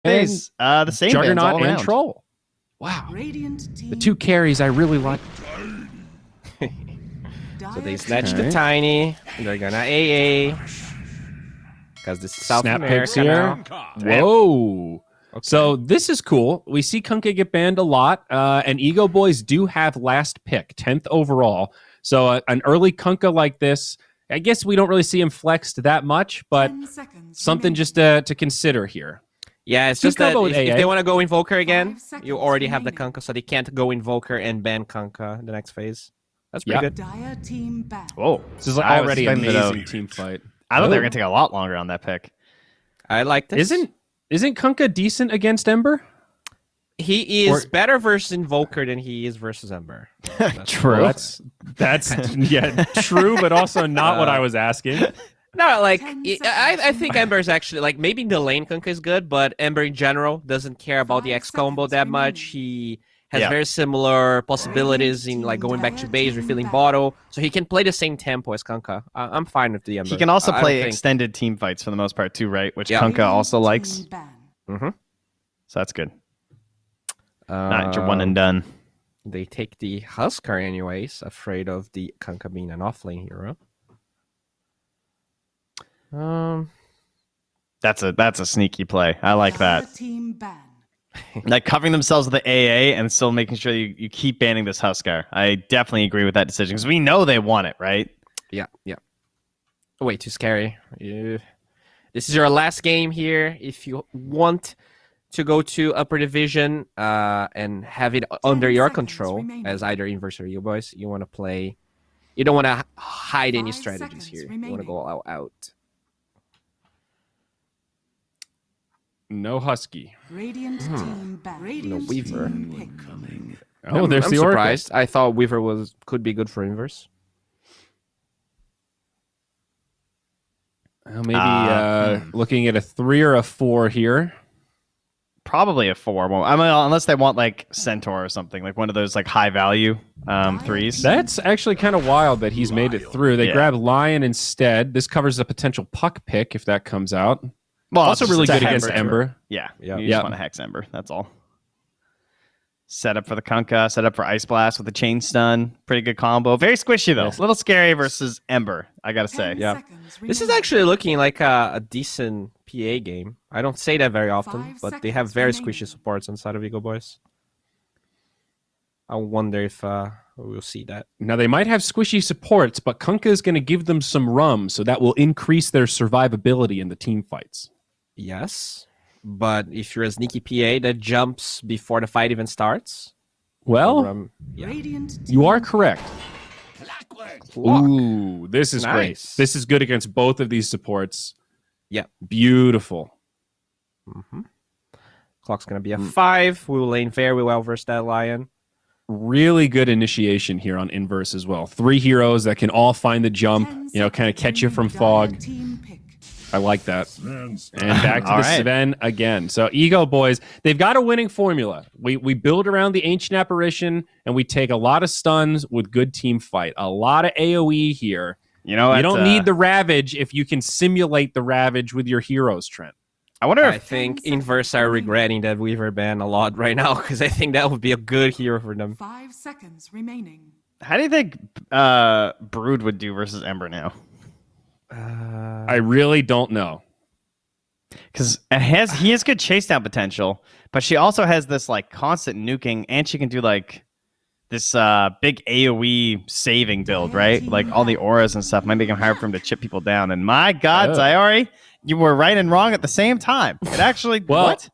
Phase, the same Juggernaut all and around. Troll. Wow. The two carries I really like. So they snatch the Tiny. They're gonna AA. Because this is South Snap picks America here. now. Whoa. Okay. So this is cool. We see Kunkka get banned a lot, and EGOBOYS do have last pick, 10th overall. So an early Kunkka like this, I guess we don't really see him flexed that much, but something just to consider here. Yeah, it's just that combo with if AA. they want to go Invoker again, you already have the Kunkka, so they can't go Invoker and ban Kunkka in the next phase. That's pretty good. Whoa. This is like I was already expecting amazing team fight. I thought they were going to take a lot longer on that pick. I like this. Isn't Kunkka decent against Ember? He is better versus Invoker than he is versus Ember. True. Well, that's yeah, true, but also not what I was asking. No, like, I think Ember is actually, like, maybe the lane Kunkka is good, but Ember in general doesn't care about the X combo that much. He has very similar possibilities in, like, going back to base, refilling bottle, so he can play the same tempo as Kunkka. I'm fine with the Ember. He can also play extended team fights for the most part too, right? Which Kunkka also likes. Mm-hmm. So that's good. Not your one and done. They take the Huskar anyways, afraid of the Kunkka being an offlane hero. That's a sneaky play. I like that. Like covering themselves with the AA and still making sure you keep banning this Huskar. I definitely agree with that decision because we know they want it, right? Yeah. Way too scary. This is your last game here. If you want to go to upper division and have it under your control as either Inverse or EGOBOYS, you want to play. You don't want to hide any strategies here. You want to go all out. No Husky. No Weaver. Oh, there's I'm the surprised. I thought Weaver could be good for Inverse. Well, maybe looking at a 3 or a 4 here. Probably a 4. Well, I mean, unless they want like Centaur or something, like one of those like high value 3s. That's actually kind of wild that he's made it through. They grab Lion instead. This covers a potential puck pick if that comes out. Well, also really good against Ember. Yeah. You just want to hex Ember. That's all. Set up for the Kunkka, set up for Ice Blast with the Chain Stun. Pretty good combo. Very squishy, though. A little scary versus Ember, I gotta say. Yeah. This is actually looking like a decent PA game. I don't say that very often, but they have very squishy supports inside of EGOBOYS. I wonder if we'll see that. Now, they might have squishy supports, but Kunkka is going to give them some rum, so that will increase their survivability in the team fights. Yes, but if you're a sneaky PA that jumps before the fight even starts... Well, you are correct. Ooh, this is great. This is good against both of these supports. Yeah. Beautiful. Clock's going to be a 5. We will lane very well versus that Lion. Really good initiation here on Inverse as well. 3 heroes that can all find the jump, kind of catch you from fog. I like that. And back to the Sven again. So EGOBOYS, they've got a winning formula. We build around the Ancient Apparition, and we take a lot of stuns with good team fight. A lot of AoE here. You don't need the Ravage if you can simulate the Ravage with your heroes, Trent. I think Inverse are regretting that Weaver ban a lot right now, because I think that would be a good hero for them. 5 seconds remaining. How do you think Brood would do versus Ember now? I really don't know. Because he has good chase down potential, but she also has this like constant nuking, and she can do like this big AoE saving build, right? Like all the auras and stuff might make him hard for him to chip people down. And my God, Zayori, you were right and wrong at the same time. It actually what?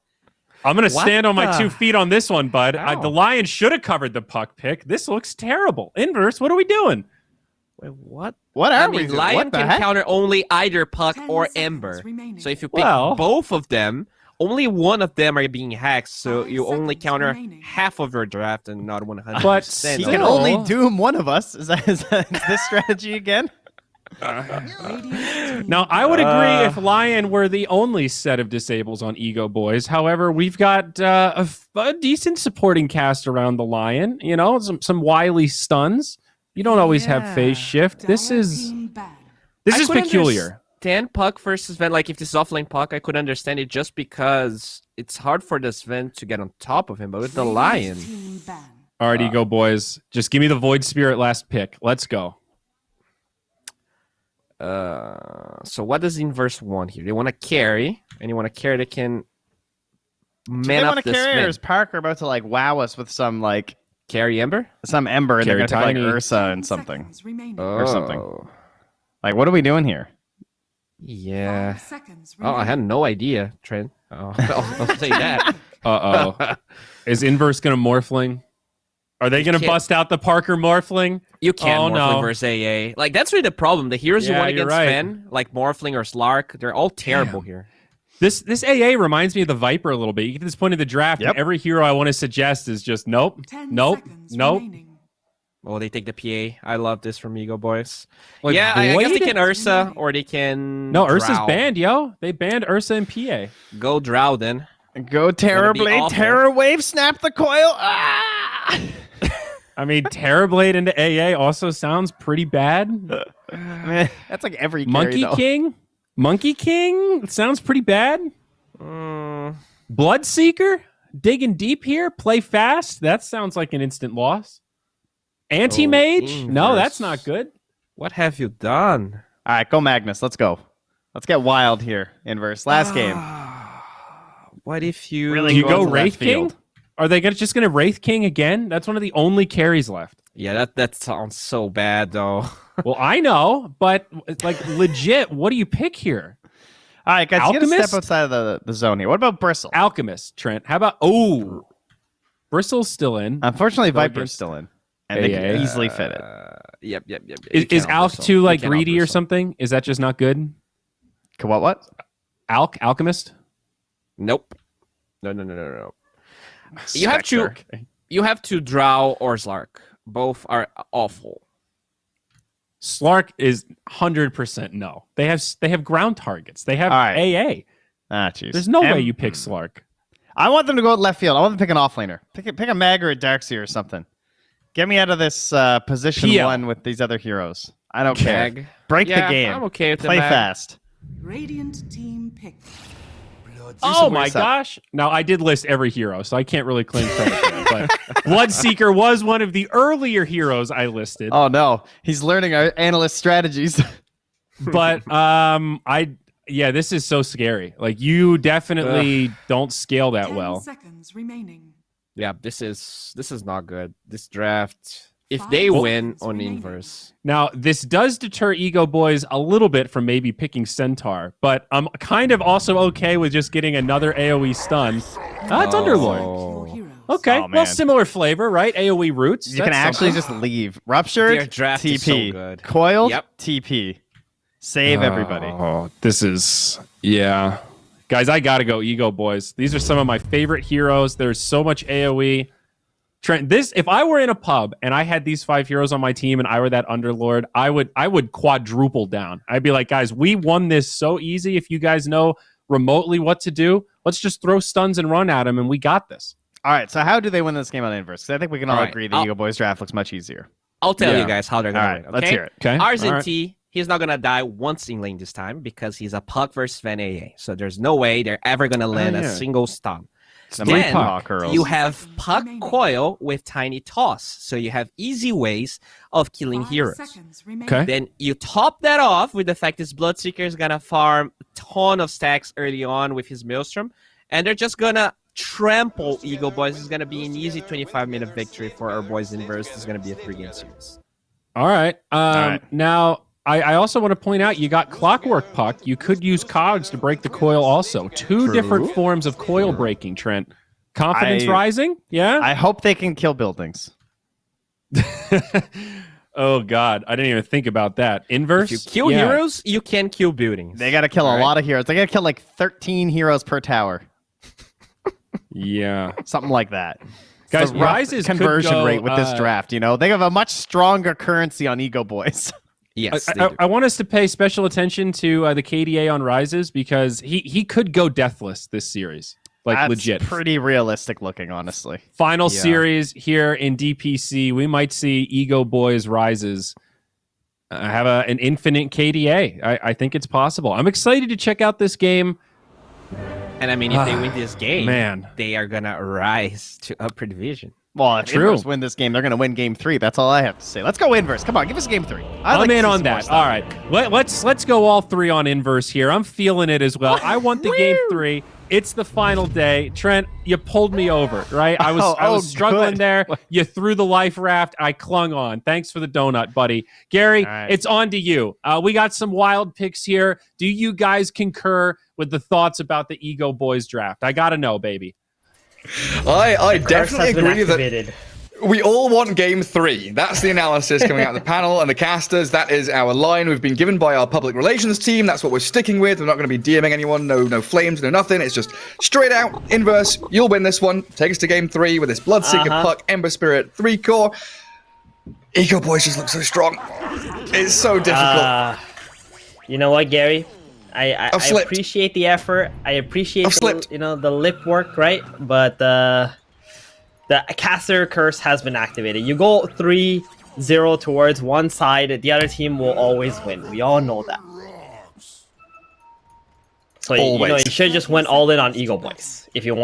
I'm going to stand on my 2 feet on this one, bud. The Lion should have covered the puck pick. This looks terrible. Inverse, what are we doing? Wait, what? What are we doing? Lion can counter only either Puck or Ember. So if you pick both of them, only one of them are being hacked, so you only counter half of your draft and not 100%. But he can only doom one of us. Is this strategy again? Now, I would agree if Lion were the only set of disables on EGOBOYS. However, we've got a decent supporting cast around the Lion. Some wily stuns. You don't always have phase shift. This is peculiar. Understand Puck versus Ven. Like if this is offlane Puck, I could understand it just because it's hard for the Sven to get on top of him, but with the Lion. Team ban. All right, Ego boys. Just give me the Void Spirit last pick. Let's go. So what does Inverse want here? They want to carry, and you want to carry that can Do man they up want to the carry, or Sven. is Parker about to like wow us with some like Carry Ember? some Ember, and they're Carry gonna take like Tiny. Ursa 10 and something? seconds remaining. Or something. Like, what are we doing here? Yeah. 5 seconds Oh, I had remaining. no idea, Trent. Oh, I'll say that. Uh-oh. Is Inverse going to Morphling? Are they going to can't- bust out the Parker Morphling? You can't Oh, Morphling no. versus AA. Like, that's really the problem. The heroes you Yeah, want you're against right. Sven, like Morphling or Slark, they're all terrible here. This AA reminds me of the Viper a little bit. You get to this point in the draft, Yep. and every hero I want to suggest is just nope, 10 nope, seconds nope. remaining. Oh, they take the PA. I love this from Ego Boys. Like, yeah, I guess they Void? can Ursa or they can. No, Ursa's Drow. banned, yo. They banned Ursa and PA. Go Drow then. Go terribly, awful. Terror Wave, snap the coil. Ah! I mean, Terrorblade into AA also sounds pretty bad. I mean, that's like every carry, Monkey though. King? Monkey King? Sounds pretty bad. Bloodseeker? Digging deep here? Play fast? That sounds like an instant loss. Anti-Mage? No, Inverse. that's not good. What have you done? All right, go Magnus. Let's go. Let's get wild here. Inverse. Last game. What if you Really Do you go go into left Wraith King? field. Are they just going to Wraith King again? That's one of the only carries left. Yeah, that sounds so bad though. Well, I know, but like legit, what do you pick here? All right, guys, you gotta Alchemist? step outside of the zone here. What about Bristle? Alchemist, Trent. How about Bristle's still in. Unfortunately, Go Viper's against still in, and they AA. can easily fit it. Yep. Is Alch too like greedy or something? Is that just not good? What? Alchemist? Nope. No. You have to. Spectre. You have to Drow or Slark. Both are awful. Slark is 100% no. They have ground targets. They have All right. AA. Ah, jeez. There's no way you pick Slark. I want them to go at left field. I want them to pick an offlaner. Pick a Mag or a Darkseer or something. Get me out of this position PL. 1 with these other heroes. I don't care. Mag. Break Yeah, the game. I'm okay with the Play Mag. fast. Radiant team pick. Oh my Where's that? gosh. Now, I did list every hero, so I can't really claim credit for it. But Bloodseeker was one of the earlier heroes I listed. Oh no, he's learning our analyst strategies. But this is so scary. Like, you definitely don't scale that 10 well. seconds remaining. Yeah, this is not good. This draft. If 5 they win seconds on remaining. Inverse. Now, this does deter Ego Boys a little bit from maybe picking Centaur, but I'm kind of also okay with just getting another AoE stun. It's Underlord. Your heroes. Okay, Oh, well, man. similar flavor, right? AoE roots. You can That's actually something. just leave. Ruptured, Their draft TP. is so good. Coiled, Yep. TP. Save everybody. Oh, this is guys. I gotta go Ego Boys. These are some of my favorite heroes. There's so much AoE. Trent, if I were in a pub and I had these 5 heroes on my team and I were that Underlord, I would quadruple down. I'd be like, guys, we won this so easy. If you guys know remotely what to do, let's just throw stuns and run at him, and we got this. All right, so how do they win this game on Inverse? 'Cause I think we can all All right, agree the I'll- Ego Boys draft looks much easier. I'll tell Yeah. you guys how they're All gonna right, win. let's okay? hear it. Okay. Ours All in right. T, he's not gonna die once in lane this time because he's a Puck versus Sven AA. So there's no way they're ever gonna land yeah. a single stun. Number Then Puck curls. you have Puck remaining. Coil with Tiny Toss. So you have easy ways of killing 5 heroes. seconds remaining. Okay. Then you top that off with the fact this Bloodseeker is gonna farm a ton of stacks early on with his Maelstrom, and they're just gonna trample Ego Boys. It's gonna be an easy 25-minute victory for our boys Inverse. It's gonna be a 3-game series. All right. right. Now, I also want to point out you got Clockwork Puck. You could use Cogs to break the coil also. Two different forms of coil breaking, Trent. Confidence I- rising? Yeah? I hope they can kill buildings. Oh, God. I didn't even think about that. Inverse? If you kill Yeah. heroes, you can kill buildings. They got to kill a All right. lot of heroes. They got to kill like 13 heroes per tower, Yeah. something like that. It's Guys, the rough Rises could conversion go, rate with this draft. You know, they have a much stronger currency on Ego Boys. Yes, they I, do. I want us to pay special attention to the KDA on Rises because he could go deathless this series. Like, That's legit. pretty realistic looking, honestly. Final Yeah. series here in DPC. We might see Ego Boys Rises have an infinite KDA. I think it's possible. I'm excited to check out this game. And I mean, if they win this game, man, they are gonna rise to upper division. Well, if True. Inverse win this game, they're going to win game 3. That's all I have to say. Let's go Inverse. Come on, give us game 3. I'm in on that. All right, let's go all 3 on Inverse here. I'm feeling it as well. I want the game 3. It's the final day. Trent, you pulled me over, right? I was struggling good. there. You threw the life raft. I clung on. Thanks for the donut, buddy. Gary, right. It's on to you. We got some wild picks here. Do you guys concur with the thoughts about the Ego Boys draft? I got to know, baby. I definitely agree that activated. we all want game 3. That's the analysis coming out of the panel and the casters. That is our line we've been given by our public relations team. That's what we're sticking with. We're not going to be DMing anyone. No flames, no nothing. It's just straight out, Inverse. You'll win this one. Take us to game 3 with this Bloodseeker, Puck, Ember Spirit, 3 core. Ego Boys just look so strong. It's so difficult. You know what, Gary? I slipped. appreciate the effort. I appreciate I've slipped. the lip work, right? But the caster curse has been activated. You go 3-0 towards one side, the other team will always win. We all know that. So you should just went all in on Ego Boys if you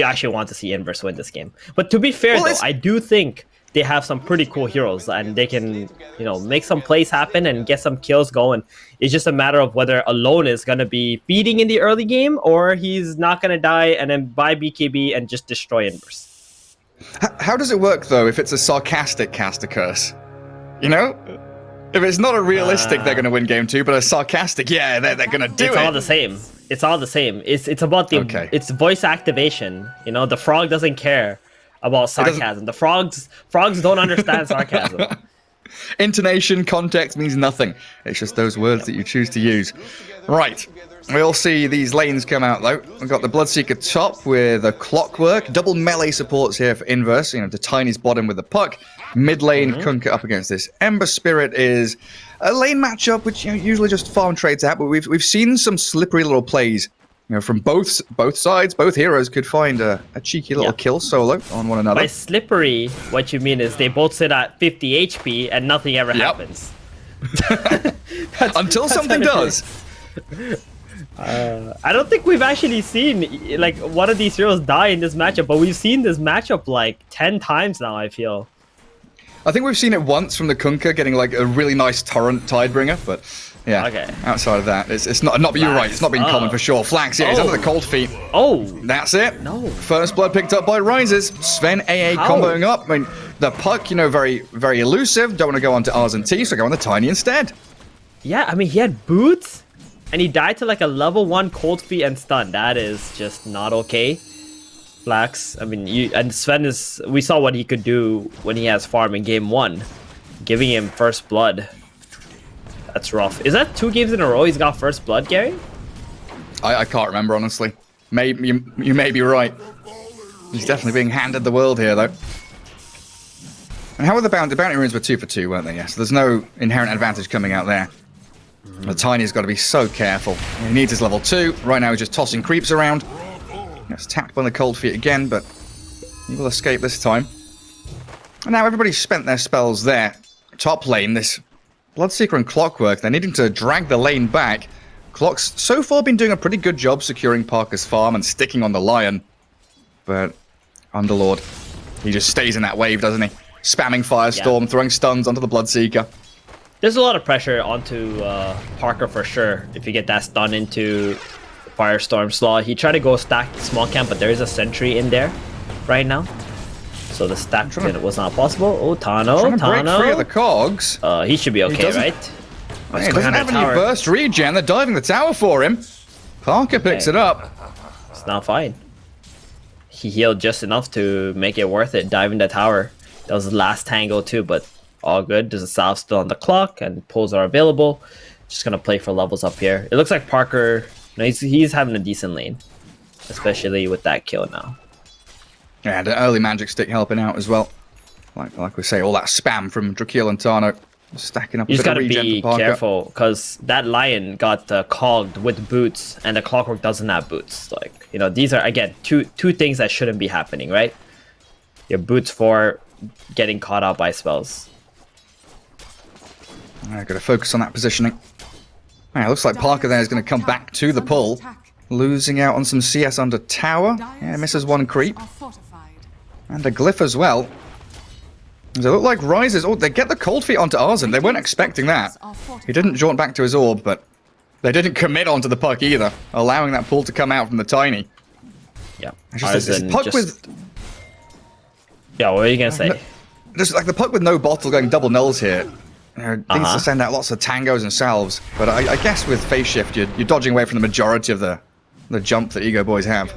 actually want to see Inverse win this game. But to be fair, though, I do think they have some pretty cool heroes and they can, make some plays happen and get some kills going. It's just a matter of whether Alone is going to be feeding in the early game or he's not going to die and then buy BKB and just destroy Inverse. How does it work, though, if it's a sarcastic caster curse? If it's not a realistic, they're going to win game 2, but a sarcastic, they're going to do it. It's all the same. It's all the same. It's about the it's voice activation. The frog doesn't care about sarcasm. The frogs don't understand sarcasm. Intonation, context means nothing. It's just those words that you choose to use. Right. We'll see these lanes come out, though. We've got the Bloodseeker top with a Clockwork. Double melee supports here for Inverse. The Tiny's bottom with the Puck. Mid lane, Kunkka up against this. Ember Spirit is a lane matchup, which usually just farm trades out, but we've seen some slippery little plays. From both sides. Both heroes could find a cheeky little kill solo on one another. By slippery, what you mean is they both sit at 50 HP and nothing ever happens. Until something does. I don't think we've actually seen one of these heroes die in this matchup, but we've seen this matchup 10 times now, I feel. I think we've seen it once from the Kunkka getting a really nice torrent Tidebringer, but outside of that, it's not. But you're right, it's not been common for sure. Flax, he's under the cold feet. Oh, that's it. No. First blood picked up by Rises. Sven AA comboing up. I mean, the Puck, very, very elusive. Don't want to go on to R's and T, so go on the Tiny instead. Yeah, I mean, he had boots, and he died to a level 1 cold feet and stun. That is just not okay. Flax, I mean, and Sven we saw what he could do when he has farm in game 1, giving him first blood. That's rough. Is that 2 games in a row he's got first blood, Gary? I can't remember, honestly. You may be right. He's definitely being handed the world here, though. And how were the bounty runes were 2 for 2, weren't they? Yes. So there's no inherent advantage coming out there. The Tiny's got to be so careful. He needs his level 2. Right now he's just tossing creeps around. Gets tapped by the cold feet again, but he will escape this time. And now everybody's spent their spells there. Top lane, this Bloodseeker and Clockwork, they're needing to drag the lane back. Clock's so far been doing a pretty good job securing Parker's farm and sticking on the Lion. But Underlord, he just stays in that wave, doesn't he? Spamming Firestorm, throwing stuns onto the Bloodseeker. There's a lot of pressure onto Parker for sure. If you get that stun into Firestorm slot, he tried to go stack small camp, but there is a sentry in there right now. So the stack was not possible. Oh, Tano. Break free of the cogs. He should be okay, right? He doesn't have any burst regen. They're diving the tower for him. Parker picks it up. It's not fine. He healed just enough to make it worth it, diving the tower. That was the last tango too, but all good. There's a salve still on the clock, and pulls are available. Just gonna play for levels up here. It looks like Parker, he's having a decent lane, especially with that kill now. Yeah, the early magic stick helping out as well. Like we say, all that spam from Drakeel and Tano stacking up. You just gotta be careful because that Lion got cogged with boots, and the Clockwork doesn't have boots. These are again two things that shouldn't be happening, right? Your boots for getting caught out by spells. I gotta focus on that positioning. Looks like Parker there is going to come back to the pull. losing out on some CS under tower. Yeah, misses one creep. Are fortified. And a glyph as well. Does it look like Rises? Oh, they get the cold feet onto Arzen. They weren't expecting that. He didn't jaunt back to his orb, but they didn't commit onto the puck either, allowing that pull to come out from the Tiny. Yeah. Just this Arzen puck just- with Yeah, what are you gonna say? just like the puck with no bottle going double nulls here. Needs Uh-huh. to send out lots of tangos and salves, but I guess with phase shift, you're dodging away from the majority of the jump that EGOBOYS have.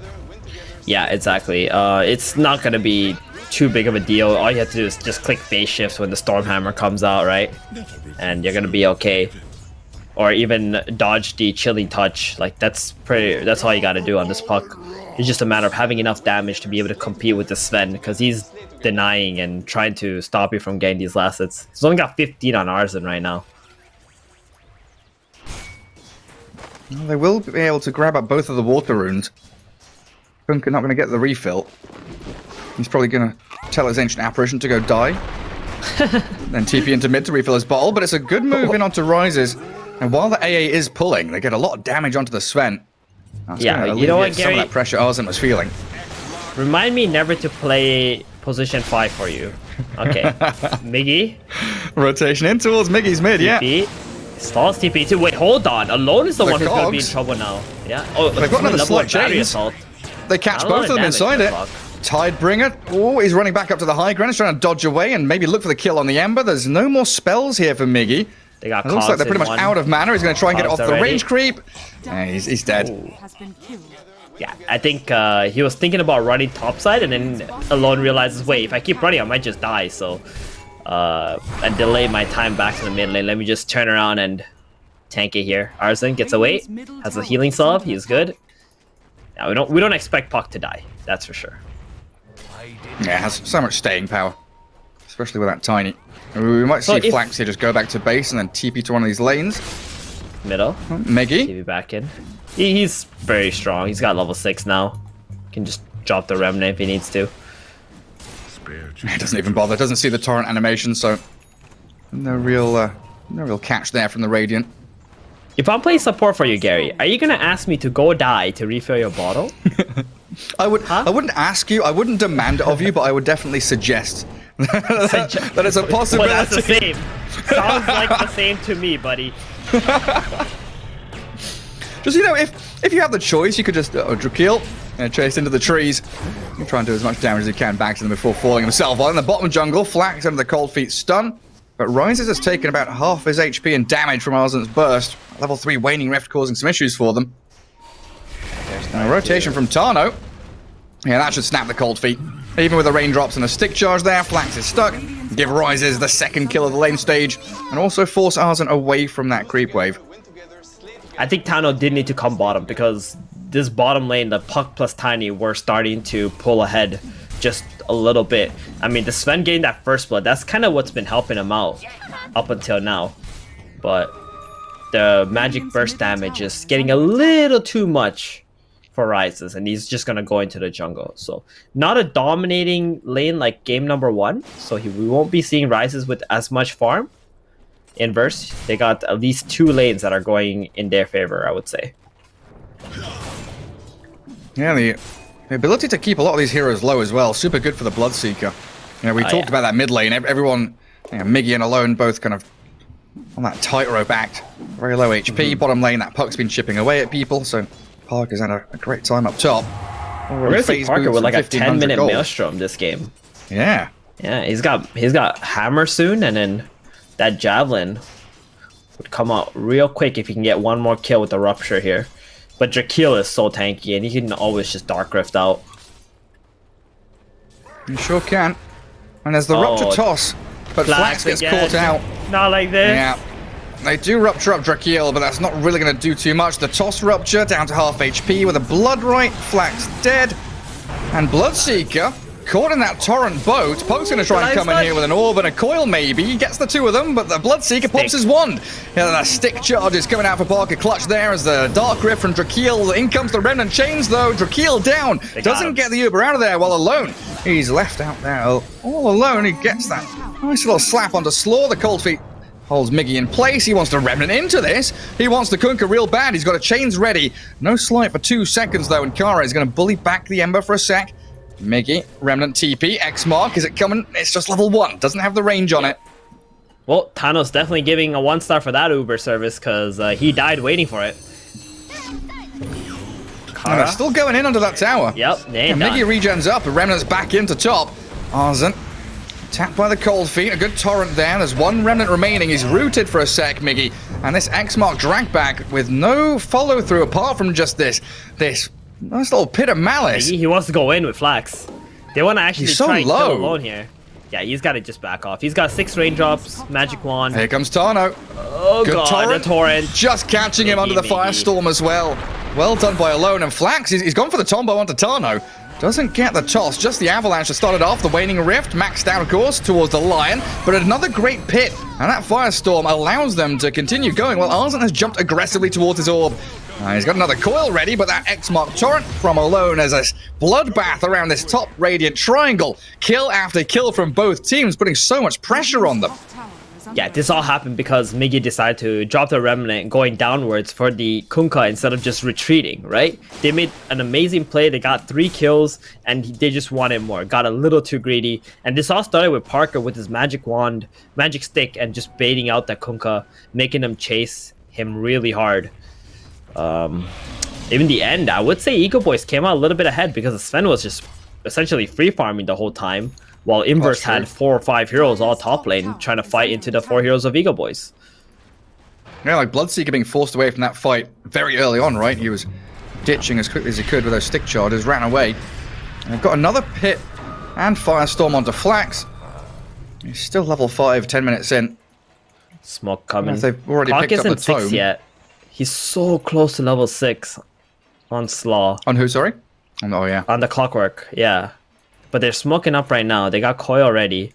Yeah, exactly. It's not gonna be too big of a deal. All you have to do is just click phase shift when the Stormhammer comes out, right? And you're gonna be okay. Or even dodge the chilling touch. Like that's all you gotta do on this puck. It's just a matter of having enough damage to be able to compete with the Sven, because he's denying and trying to stop you from getting these last hits. He's only got 15 on Arzen right now. Well, they will be able to grab up both of the water runes. Punk not going to get the refill. He's probably going to tell his Ancient Apparition to go die. Then TP into mid to refill his bottle, but it's a good move in onto Rises. And while the AA is pulling, they get a lot of damage onto the Sven. That's Yeah, gonna you know what, alleviate some of Gary? that pressure Arzen was feeling. Remind me never to play position 5 for you. Okay. Miggy, Rotation in towards Miggy's mid, yeah. TP. Stalls TP too. Wait, hold on. Alone is the The one who's gonna be in cogs. trouble now. Yeah. Oh, They've got another level slight of battery chains. assault. They catch Not a lot both of them damage inside to the it. puck. Tidebringer. Oh, he's running back up to the high ground. He's trying to dodge away and maybe look for the kill on the Ember. There's no more spells here for Miggy. They got It looks like cogs they're pretty in much one. out of mana. He's going to try and get it off Cogs the already. range creep. Yeah, he's dead. Has been killed. Yeah, I think he was thinking about running topside, and then Alone realizes, wait, if I keep running, I might just die. So, and delay my time back to the mid lane. Let me just turn around and tank it here. Arzen gets away, has a healing salve. He's good. Now we don't expect Puck to die. That's for sure. Yeah, has so much staying power, especially with that Tiny. We might see So if- Flax here just go back to base and then TP to one of these lanes. Middle, Miggy. TV back in. He's very strong. He's got level 6 now. Can just drop the Remnant if he needs to. He doesn't even bother. Doesn't see the torrent animation, so no real catch there from the Radiant. If I'm playing support for you, Gary, are you gonna ask me to go die to refill your bottle? I wouldn't ask you. I wouldn't demand it of you, but I would definitely suggest that it's a Well, possibility. that's the same. Sounds like the same to me, buddy. Just, if you have the choice, you could just Drakeel and chase into the trees. You try and do as much damage as you can back to them before falling himself. While in the bottom jungle, Flax under the cold feet stun. But Rises has taken about half his HP and damage from Arzen's burst. Level 3 Waning Rift causing some issues for them. And a rotation from Tano. Yeah, that should snap the cold feet. Even with the raindrops and a stick charge there, Flax is stuck. Give Rises the second kill of the lane stage. And also force Arzen away from that creep wave. I think Tano did need to come bottom, because this bottom lane, the Puck plus Tiny, were starting to pull ahead just a little bit. I mean, the Sven getting that first blood, that's kind of what's been helping him out up until now. But the magic burst damage is getting a little too much for Rises, and he's just going to go into the jungle. So not a dominating lane like game number 1, so we won't be seeing Rises with as much farm. Inverse, they got at least 2 lanes that are going in their favor, I would say. Yeah, the ability to keep a lot of these heroes low as well, super good for the Bloodseeker. We talked about that mid lane. Everyone, Miggy and Alone, both kind of on that tightrope act. Very low HP. Bottom lane, that Puck's been chipping away at people, so Parker's had a great time up top. We're gonna see Parker with like a 10-minute maelstrom this game. Yeah. Yeah, he's got hammer soon, and then that javelin would come out real quick if he can get one more kill with the rupture here. But Drakeel is so tanky, and he can always just Dark Rift out. You sure can. And there's the rupture toss, but Flax gets again. caught out. Not like this. Yeah. They do rupture up Drakeel, but that's not really going to do too much. The toss rupture down to half HP with a Bloodright. Flax dead. And Bloodseeker caught in that torrent boat. Poke's going to try and come in here with an orb and a coil maybe. He gets the 2 of them, but the Bloodseeker pops his wand. Yeah, the stick charge is coming out for Parker. Clutch there as the Dark Rift from Drakeel. In comes the Remnant Chains though. Drakeel down. Doesn't get the Uber out of there while Alone. He's left out there all alone. He gets that nice little slap onto Slaw. The cold feet Holds Miggy in place. He wants to Remnant into this. He wants to Kunkka real bad. He's got a chains ready. No slight for 2 seconds, though, and Kara is going to bully back the Ember for a sec. Miggy, Remnant TP, X Mark. Is it coming? It's just level 1. Doesn't have the range on it. Well, Thanos definitely giving a 1-star for that Uber service because he died waiting for it. And they're still going in under that tower. Yep, they ain't Miggy done. regens up, and Remnant's back into top. Arzen, tapped by the cold feet, a good torrent there. There's 1 Remnant remaining. He's rooted for a sec, Miggy. And this X-Mark drag back with no follow-through apart from just this nice little pit of malice. He wants to go in with Flax. They want to actually He's so try and kill low. Alone here. Yeah, he's got to just back off. He's got 6 raindrops, magic wand. Here comes Tano. Oh Good god, the torrent. Just catching him under the firestorm as well. Well done by Alone, and Flax, he's gone for the Tombow onto Tano. Doesn't get the toss, just the avalanche that started off. The Waning Rift, maxed out, of course, towards the Lion, but another great pit, and that firestorm allows them to continue going. Well, Arzen has jumped aggressively towards his orb. He's got another coil ready, but that X-Mark torrent from Alone as a bloodbath around this top Radiant triangle. Kill after kill from both teams, putting so much pressure on them. Yeah, this all happened because Miggy decided to drop the Remnant going downwards for the Kunkka instead of just retreating, right? They made an amazing play. They got 3 kills, and they just wanted more. Got a little too greedy. And this all started with Parker with his magic wand, magic stick, and just baiting out that Kunkka, making them chase him really hard. Even the end, I would say EGOBOYS came out a little bit ahead because Sven was just essentially free farming the whole time, while Inverse had 4 or 5 heroes all top lane trying to fight into the 4 heroes of EGOBOYS. Yeah, like Bloodseeker being forced away from that fight very early on, right? He was ditching as quickly as he could with those stick charges, ran away. And they've got another pit and firestorm onto Flax. He's still level 5, 10 minutes in. Smoke coming. They've already Hawk picked up the isn't 6 tome. yet. He's so close to level 6 on Slaw. On who, sorry? Oh, yeah. On the Clockwork, yeah. But they're smoking up right now. They got Coil ready.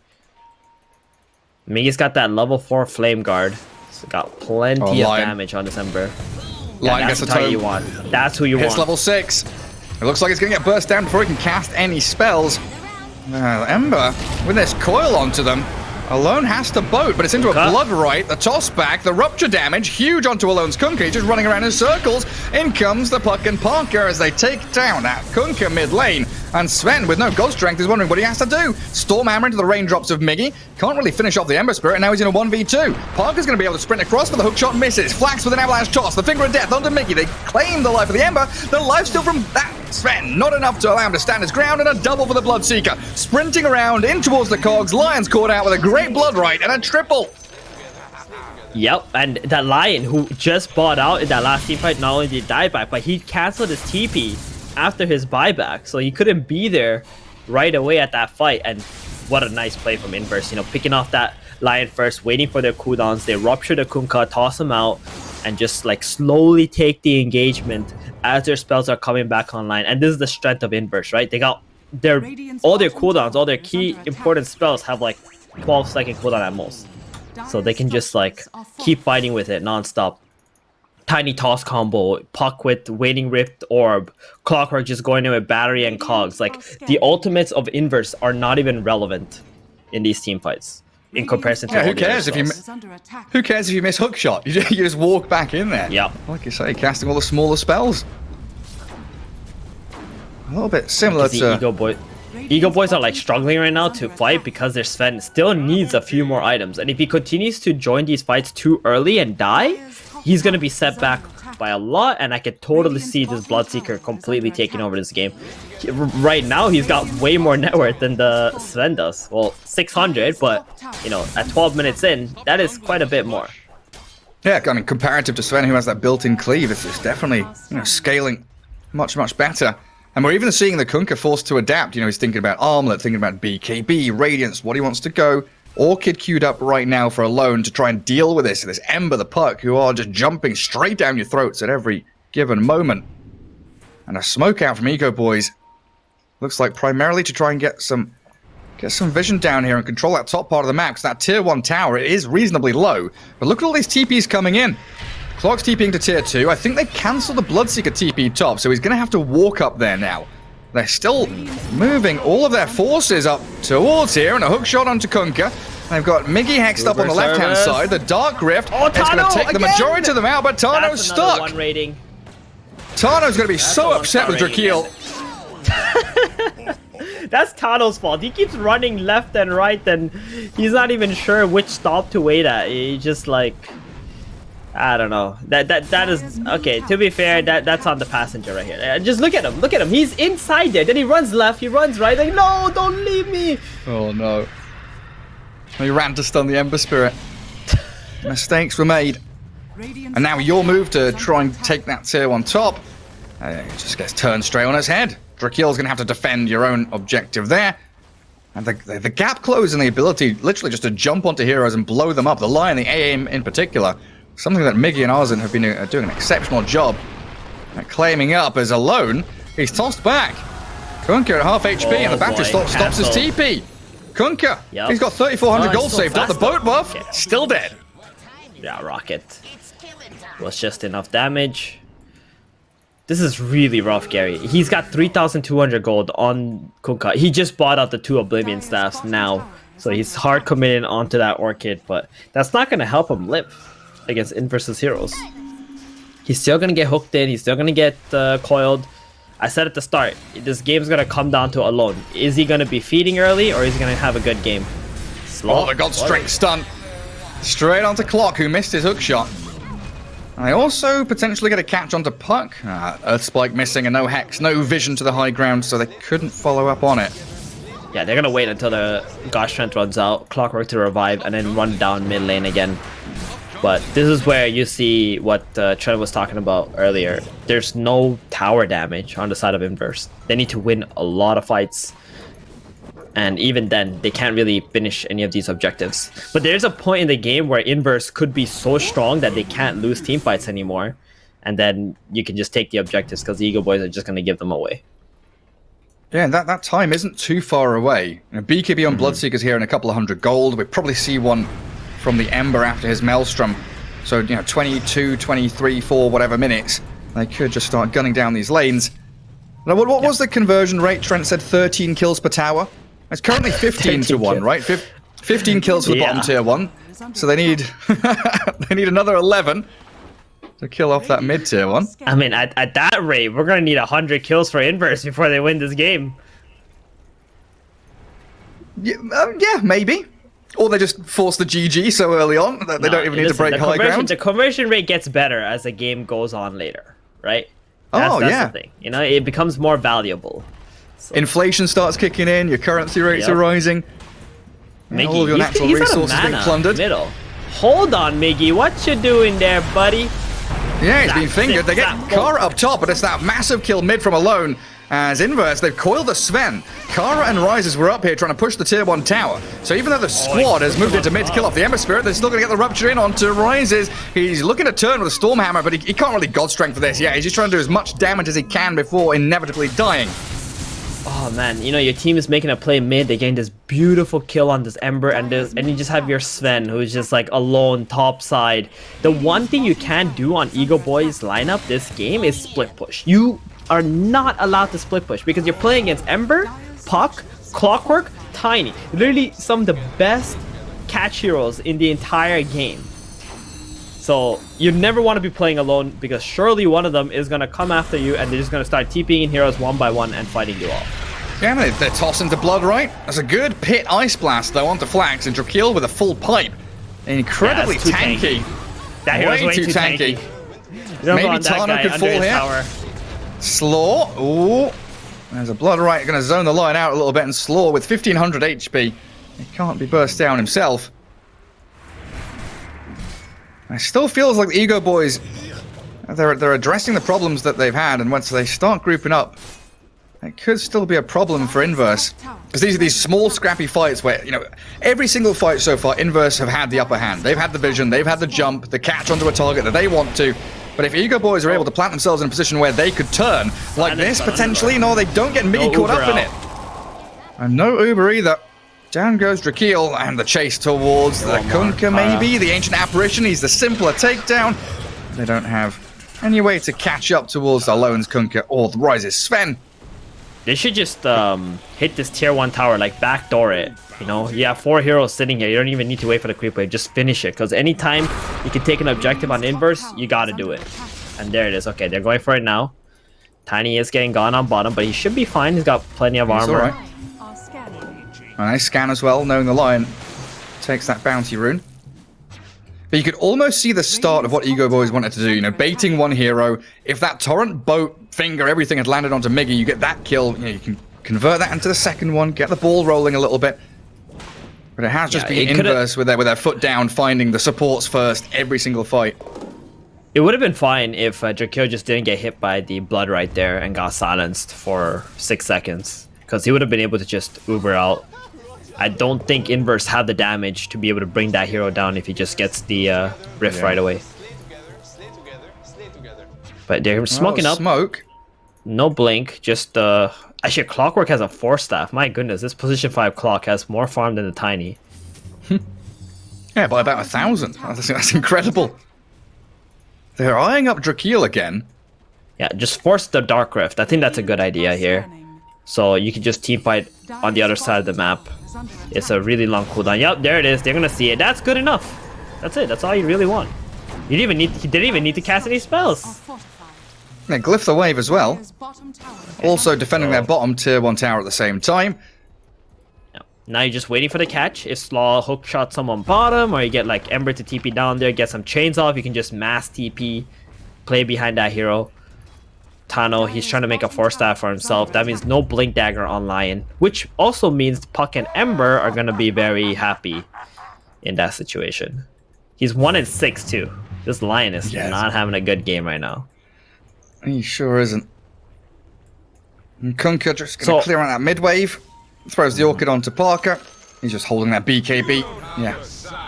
Miggy's got that level 4 Flame Guard. So got plenty of Lion. damage on this Ember. Lion that's gets the the target tome. you want. That's who you Hits want. level 6. It looks like it's going to get burst down before he can cast any spells. Ember, with this coil onto them, Alone has to boat, but it's into a blood right. The toss back, the rupture damage, huge onto Alone's Kunkka. He's just running around in circles. In comes the Puck and Parker as they take down that Kunkka mid lane. And Sven, with no god strength, is wondering what he has to do. Storm Hammer into the raindrops of Miggy. Can't really finish off the Ember Spirit, and now he's in a 1v2. Parker's going to be able to sprint across, but the hookshot misses. Flax with an avalanche toss. The Finger of Death onto Miggy. They claim the life of the Ember. The lifesteal from that Sven, not enough to allow him to stand his ground, and a double for the Bloodseeker. Sprinting around in towards the cogs. Lion's caught out with a great blood right and a triple. Yep, and that Lion who just bought out in that last team fight, not only did he die back, but he canceled his TP after his buyback, so he couldn't be there right away at that fight. And what a nice play from Inverse, you know, picking off that Lion first, waiting for their cooldowns. They rupture the Kunkka, toss him out, and just like slowly take the engagement as their spells are coming back online. And this is the strength of Inverse, right? They got all their cooldowns, all their key important spells have like 12-second cooldown at most, so they can just like keep fighting with it non-stop. Tiny toss combo, Puck with Waning Rift Orb, Clockwork just going in with Battery and Cogs. Like, the ultimates of Inverse are not even relevant in these team fights in comparison to all who the other cares if you spells. Who cares if you miss hookshot? You just walk back in there. Yep. Like you say, casting all the smaller spells. A little bit similar The to... EGOBOYS are like struggling right now to fight because their Sven still needs a few more items, and if he continues to join these fights too early and die, he's going to be set back by a lot. And I could totally see this Bloodseeker completely taking over this game. Right now he's got way more net worth than the Sven does. Well, 600, but you know, at 12 minutes in, that is quite a bit more. Yeah, I mean, comparative to Sven, who has that built-in cleave, it's definitely, you know, scaling much, much better. And we're even seeing the Kunkka forced to adapt. You know, he's thinking about Armlet, thinking about BKB, Radiance, what he wants to go. Orchid queued up right now for Alone to try and deal with this Ember, the Puck, who are just jumping straight down your throats at every given moment. And a smoke out from EGOBOYS. Looks like primarily to try and get some vision down here and control that top part of the map, because that tier 1 tower, it is reasonably low. But look at all these TPs coming in. Clock's TPing to tier 2. I think they cancelled the Bloodseeker TP top, so he's going to have to walk up there now. They're still moving all of their forces up towards here, and a hookshot onto Kunkka. They've got Miggy hexed up on the left-hand service. side. The Dark Rift Oh, is going Tano to take the again! majority of them out, but Tano's That's another stuck. one rating. Tano's going to be so upset with Drakeel. That's Tano's fault. He keeps running left and right, and he's not even sure which stop to wait at. He just like, I don't know. That is okay. To be fair, that's on the passenger right here. Just look at him. Look at him. He's inside there. Then he runs left. He runs right. Like, no, don't leave me. Oh no. He ran to stun the Ember Spirit. Mistakes were made. And now your move to try and take that tier 1 top. It just gets turned straight on its head. Drakeel's going to have to defend your own objective there. And the gap close and the ability literally just to jump onto heroes and blow them up. The Lion, the AIM in particular. Something that Miggy and Arzen have been doing an exceptional job at claiming up as alone. He's tossed back. Kunkka at half HP and the battery stops his TP. Kunkka, he's got 3,400 gold saved up. The boat buff, still dead. Yeah, Rocket. Was just enough damage. This is really rough, Gary. He's got 3,200 gold on Kunkka. He just bought out the 2 Oblivion Staffs now. So he's hard committed onto that Orchid, but that's not going to help him live against Inverse's heroes. He's still going to get hooked in. He's still going to get coiled. I said at the start, this game's going to come down to alone. Is he going to be feeding early, or is he going to have a good game? Oh, the God Strength stun. Straight onto Clock, who missed his hook shot. And they also potentially get a catch onto Puck. Earth Spike missing and no Hex, no vision to the high ground, so they couldn't follow up on it. Yeah, they're going to wait until the God Strength runs out, Clockwork to revive, and then run down mid lane again. But this is where you see what Trent was talking about earlier. There's no tower damage on the side of Inverse. They need to win a lot of fights. And even then, they can't really finish any of these objectives. But there's a point in the game where Inverse could be so strong that they can't lose team fights anymore. And then you can just take the objectives because the EGOBOYS are just going to give them away. Yeah, and that time isn't too far away. You know, BKB on Bloodseeker's here in a couple of hundred gold. We'll probably see one from the Ember after his Maelstrom. So, 22, 23, 4, whatever minutes, they could just start gunning down these lanes. Now, what was the conversion rate? Trent said 13 kills per tower. It's currently 15 to 1, right? 15 kills for the bottom tier 1. So they need they need another 11 to kill off that mid tier 1. I mean, at that rate, we're going to need 100 kills for Inverse before they win this game. Yeah, maybe. Or they just force the GG so early on that they don't even need to break high ground. The conversion rate gets better as the game goes on later, right? That's the thing. It becomes more valuable. So. Inflation starts kicking in, your currency rates are rising. Miggy, all of your natural resources being plundered. Middle. Hold on, Miggy. What you doing there, buddy? Yeah, he's been fingered. They get Kara up top, but it's that massive kill mid from alone. As Inverse, they've coiled the Sven. Kara and Rises were up here trying to push the tier 1 tower. So even though the squad has moved into mid to kill off the Ember Spirit, they're still going to get the Rupture in onto Rises. He's looking to turn with a Stormhammer, but he can't really God Strength for this. Yeah, he's just trying to do as much damage as he can before inevitably dying. Oh man, your team is making a play mid. They're getting this beautiful kill on this Ember, and you just have your Sven, who's just like alone top side. The one thing you can't do on EGOBOYS lineup this game is split push. You are not allowed to split push because you're playing against Ember, Puck, Clockwork, Tiny. Literally some of the best catch heroes in the entire game. So you never want to be playing alone because surely one of them is going to come after you and they're just going to start TPing in heroes one by one and fighting you off. Yeah, they're tossing to blood, right? That's a good pit ice blast though onto Flax and Drakeel with a full pipe. Incredibly tanky. That hero's way too tanky. Maybe Tano could fall here. Tower. Slaw. Ooh. There's a blood right going to zone the line out a little bit, and Slaw with 1500 HP. He can't be burst down himself. It still feels like the EGOBOYS, they're addressing the problems that they've had, and once they start grouping up, it could still be a problem for Inverse. Because these are these small, scrappy fights where, every single fight so far, Inverse have had the upper hand. They've had the vision, they've had the jump, the catch onto a target that they want to. But if EGOBOYS are able to plant themselves in a position where they could turn, like this, potentially, they don't get Miggy caught up in it. And no Uber either. Down goes Drakeel, and the chase towards the Kunkka, maybe. The Ancient Apparition, he's the simpler takedown. They don't have any way to catch up towards Alone's Kunkka or the Rises Sven. They should just hit this tier 1 tower, like backdoor it. You know, you have 4 heroes sitting here. You don't even need to wait for the creep wave. Just finish it. Because anytime you can take an objective on inverse, you gotta do it. And there it is. Okay, they're going for it now. Tiny is getting gone on bottom, but he should be fine. He's got plenty of He's armor. all right. A nice scan as well, knowing the Lion takes that bounty rune. But you could almost see the start of what EGOBOYS wanted to do, you know, baiting one hero. If that torrent, boat, finger, everything had landed onto Miggy, you get that kill. You know, you can convert that into the second one, get the ball rolling a little bit. But it has just been inverse with their foot down, finding the supports first every single fight. It would have been fine if Drakeo just didn't get hit by the blood right there and got silenced for 6 seconds. Because he would have been able to just Uber out. I don't think Inverse have the damage to be able to bring that hero down if he just gets the Rift right away. But they're smoking up. Smoke. No blink, just actually Clockwork has a 4-staff. My goodness, this position 5 clock has more farm than the Tiny. Yeah, by about 1,000. That's incredible. They're eyeing up Drakeel again. Yeah, just force the Dark Rift. I think that's a good idea here. So you can just team fight on the other side of the map. It's a really long cooldown. Yep, there it is. They're gonna see it. That's good enough. That's it. That's all you really want. You didn't even need. He didn't even need to cast any spells. Yeah, glyph the wave as well. Also defending their bottom tier 1 tower at the same time. Yep. Now you're just waiting for the catch. If Slaw hook shot someone bottom, or you get like Ember to TP down there, get some chains off, you can just mass TP, play behind that hero. Tano, he's trying to make a 4-staff for himself. That means no Blink Dagger on Lion, which also means Puck and Ember are gonna be very happy in that situation. He's 1-6 too. This Lion is not having a good game right now. He sure isn't. And Kunkka just gonna clear on that mid wave. Throws the Orchid onto Parker. He's just holding that BKB. Yeah.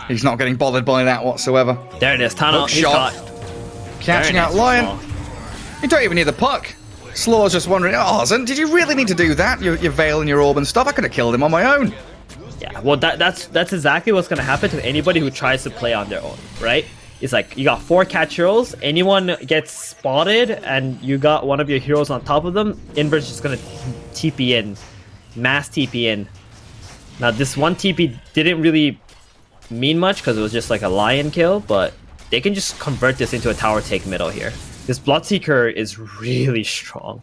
He's not getting bothered by that whatsoever. There it is, Tano. He's shot. caught. Catching out Lion. You don't even need the puck. Slaw's just wondering, oh, Zen, did you really need to do that? Your Veil and your Orb and stuff? I could have killed him on my own. Yeah, well, that's exactly what's going to happen to anybody who tries to play on their own, right? It's like, you got 4 catch heroes, anyone gets spotted, and you got one of your heroes on top of them, Inverse is just going to TP in. Mass TP in. Now, this one TP didn't really mean much, because it was just like a Lion kill, but they can just convert this into a tower take middle here. This Bloodseeker is really strong.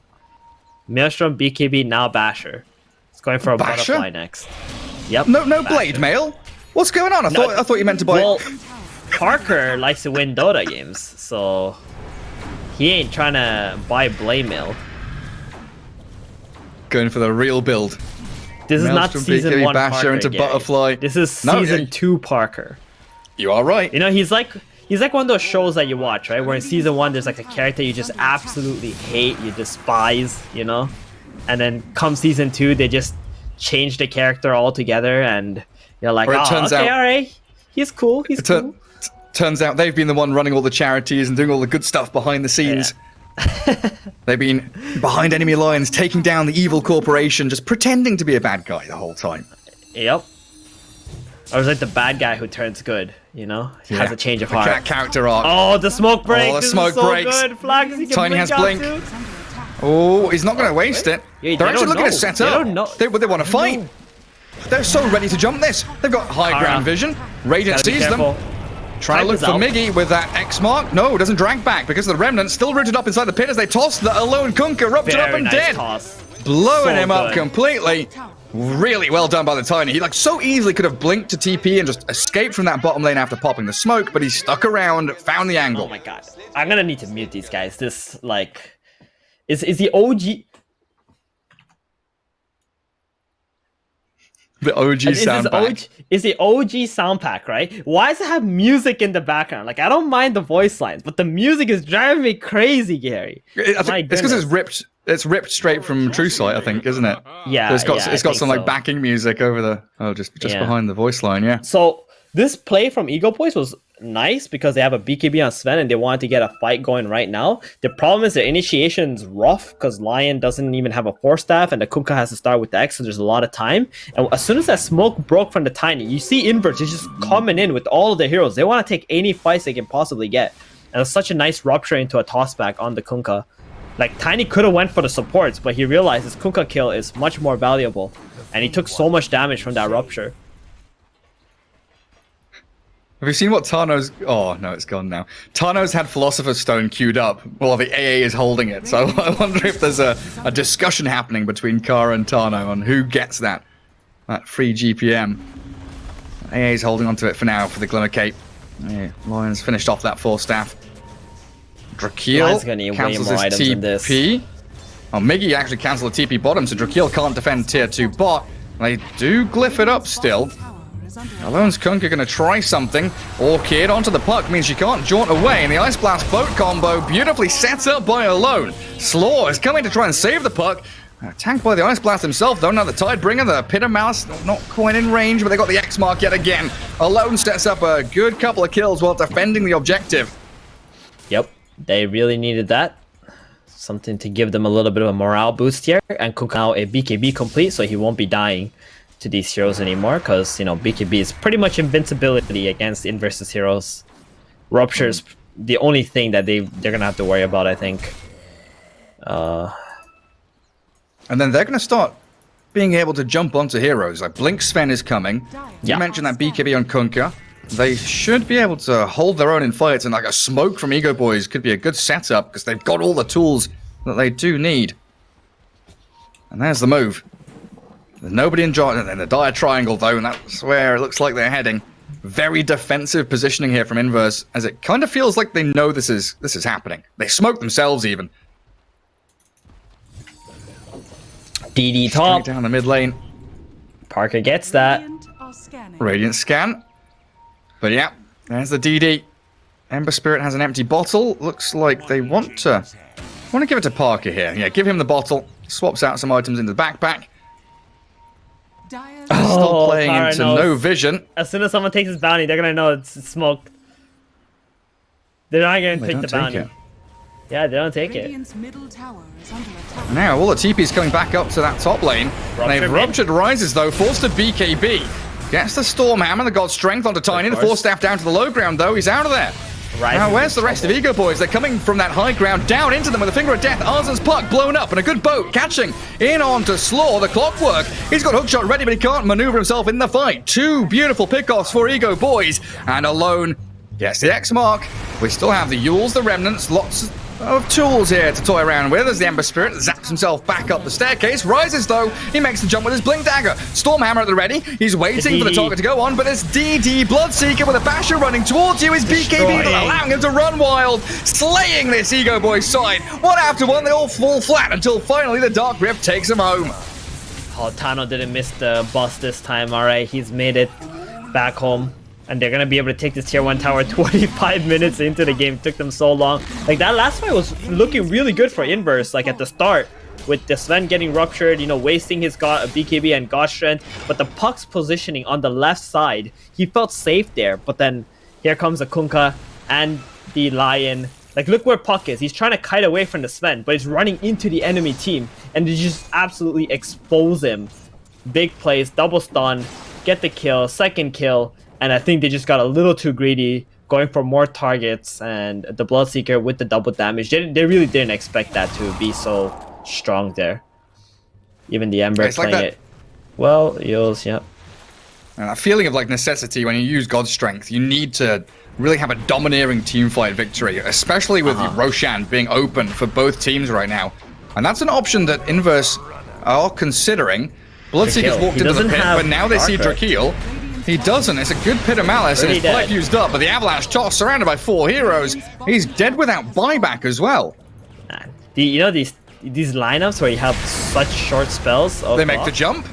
Maelstrom, BKB, now Basher. It's going for a Basher? Butterfly next. Yep. No Basher. Blade Mail? What's going on? I thought you meant to buy... Well, Parker likes to win Dota games, so he ain't trying to buy Blade Mail. Going for the real build. This is not Maelstrom, season BKB, 1 Basher Parker, into Gary. Butterfly. This is season 2 Parker. You are right. You know, he's like one of those shows that you watch, right? Where in season 1 there's like a character you just absolutely hate, you despise, you know? And then come season 2, they just change the character altogether, and you're like, oh, turns okay, out- alright. He's cool, he's cool. Turns out they've been the one running all the charities and doing all the good stuff behind the scenes. They've been behind enemy lines, taking down the evil corporation, just pretending to be a bad guy the whole time. Yep. I was like the bad guy who turns good, you know? Has a change of The heart. character arc. Oh, the smoke break! Oh, the This smoke is so breaks. good. Flags, he can Tiny has out blink. too. Oh, he's not going to waste it. Yeah, They're they actually don't looking know. to set They up. don't know. They want to fight. They're so ready to jump this. They've got high Kara. ground vision. Radiant Gotta be sees careful. them. Trying to look Time for is out. Miggy with that X mark. No, doesn't drag back because the Remnant still rooted up inside the pit as they toss the alone Kunkka, ruptured up Very and nice dead. toss. Blowing So him up good. completely. Really well done by the Tiny. He like so easily could have blinked to TP and just escaped from that bottom lane after popping the smoke, but he stuck around, found the angle. Oh my god. I'm gonna need to mute these guys. This, like... Is the OG... The OG sound back. Is the OG sound pack, right? Why does it have music in the background? Like, I don't mind the voice lines, but the music is driving me crazy, Gary. I My think it's because it's goodness. ripped. It's ripped straight from True Sight, I think, isn't it? Yeah, So it's got yeah, it's I got think some like so. backing music over the just Yeah. behind the voice line. Yeah. So this play from EGOBOYS was nice because they have a BKB on Sven and they wanted to get a fight going right now. The problem is their initiation's rough because Lion doesn't even have a 4-staff and the Kunkka has to start with the X, so there's a lot of time. And as soon as that smoke broke from the Tiny, you see Inverse is just coming in with all of the heroes. They want to take any fights they can possibly get. And it's such a nice rupture into a tossback on the Kunkka. Like Tiny could have went for the supports, but he realized his Kunkka kill is much more valuable, and he took so much damage from that rupture. Have you seen what Tano's... Oh, no, it's gone now. Tano's had Philosopher's Stone queued up while the AA is holding it. So I wonder if there's a discussion happening between Kara and Tano on who gets that free GPM. AA is holding onto it for now for the Glimmer Cape. Yeah, Lion's finished off that 4-staff. Lion's gonna need Drakiel way cancels more his items than this. TP. Oh, Miggy actually cancelled the TP bottom, so Drakiel can't defend tier 2 bot. They do glyph it up still. Alone's Kunkka going to try something. Orchid onto the puck means she can't jaunt away, and the Ice Blast boat combo beautifully set up by Alone. Slaw is coming to try and save the puck. Tanked by the Ice Blast himself, though. Now the Tidebringer, the Pit of Malice, not quite in range, but they got the X mark yet again. Alone sets up a good couple of kills while defending the objective. Yep, they really needed that. Something to give them a little bit of a morale boost here, and Kunkka now a BKB complete, so he won't be dying to these heroes anymore, because, you know, BKB is pretty much invincibility against Inverse's heroes. Rupture's the only thing that they're gonna have to worry about, I think. And then they're gonna start being able to jump onto heroes. Like Blink Sven is coming. Yeah. You mentioned that BKB on Kunkka. They should be able to hold their own in fights, and like a smoke from EGOBOYS could be a good setup, because they've got all the tools that they do need. And there's the move. There's nobody in the dire triangle, though, and that's where it looks like they're heading. Very defensive positioning here from Inverse, as it kind of feels like they know this is happening. They smoke themselves, even. DD top. Straight down the mid lane. Parker gets that. Radiant scan. But yeah, there's the DD. Ember Spirit has an empty bottle. Looks like they want to give it to Parker here. Yeah, give him the bottle. Swaps out some items into the backpack. Still playing Kara into knows. no vision. As soon as someone takes his bounty, they're gonna know it's smoked. They're not gonna take the bounty. It. Yeah, they don't take it. Now all the TP's coming back up to that top lane. They've ruptured rises though, forced to BKB. Gets the Stormhammer, the God Strength onto Tiny. The 4-staff down to the low ground though. He's out of there. Now where's the rest of EGOBOYS? They're coming from that high ground down into them with a finger of death. Arzen's puck blown up and a good boat catching in onto Slaw, the Clockwork. He's got hookshot ready, but he can't maneuver himself in the fight. Two beautiful pickoffs for EGOBOYS, and Alone gets the X mark. We still have the Yules, the Remnants, lots of tools here to toy around with. As the Ember Spirit zaps himself back up the staircase. Rises though, he makes the jump with his Blink Dagger. Stormhammer at the ready. He's waiting for the target to go on, but it's DD Bloodseeker with a Basher running towards you. His BKB allowing him to run wild, slaying this EGOBOYS side. One after one, they all fall flat until finally the Dark Rift takes him home. Oh, Tano didn't miss the boss this time. Alright, he's made it back home. And they're going to be able to take this tier 1 tower 25 minutes into the game. It took them so long. Like, that last fight was looking really good for Inverse, like, at the start. With the Sven getting ruptured, you know, wasting his BKB and God Strength. But the puck's positioning on the left side, he felt safe there. But then, here comes the Kunkka and the Lion. Like, look where Puck is. He's trying to kite away from the Sven, but he's running into the enemy team. And they just absolutely expose him. Big plays, double stun, get the kill, second kill. And I think they just got a little too greedy, going for more targets, and the Bloodseeker with the double damage. They really didn't expect that to be so strong there. Even the Ember playing it. Well, Yules, yep. And that feeling of like necessity when you use God's Strength, you need to really have a domineering teamfight victory, especially with Roshan being open for both teams right now. And that's an option that Inverse are considering. Bloodseeker's walked into the pit, but now they see Drakiel. He doesn't. It's a good Pit of Malice, and his pipe used up, but the Avalanche toss surrounded by 4 heroes. He's dead without buyback as well. You know these lineups where you have such short spells? They make the jump.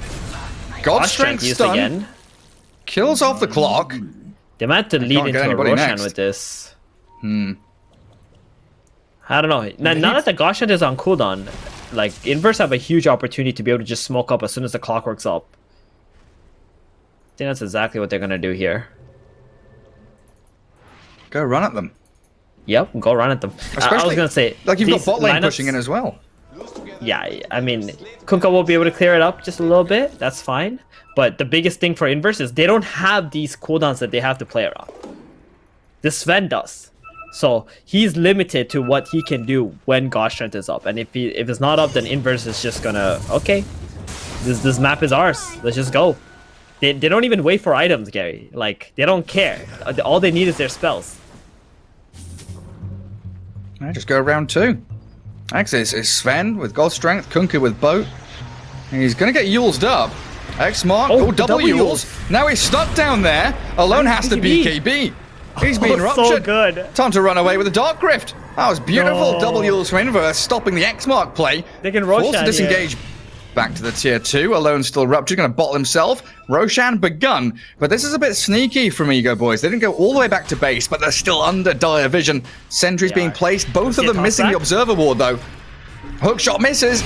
God Strength stun. Again. Kills off the clock. They might have to lead into a Roshan with this. I don't know. Now that the God Strength is on cooldown, like, Inverse have a huge opportunity to be able to just smoke up as soon as the clock works up. I think that's exactly what they're gonna do here. Go run at them. Yep, go run at them. Especially, I was gonna say, like, you've got bot lane pushing in as well. Yeah, I mean, Kunkka will be able to clear it up just a little bit. That's fine. But the biggest thing for Inverse is they don't have these cooldowns that they have to play around. The Sven does. So he's limited to what he can do when God Strength is up. And if it's not up, then Inverse is just gonna, okay, this map is ours. Let's just go. They don't even wait for items, Gary. Like, they don't care. All they need is their spells. I just go round 2. Actually, it's Sven with God Strength, Kunkka with Boat. And he's going to get Yules'd up. X-Mark, double Yules. Now he's stuck down there. Alone has to BKB. He's been ruptured. So good. Time to run away with the Dark Rift. That was beautiful. No. Double Yules from Inverse, stopping the X-Mark play. They can Forced to Roshan disengage. here. Back to the tier 2. Alone still ruptured. Going to bottle himself. Roshan begun. But this is a bit sneaky from EGOBOYS. They didn't go all the way back to base, but they're still under dire vision. Sentries being placed. Both of them missing the Observer Ward, though. Hookshot misses.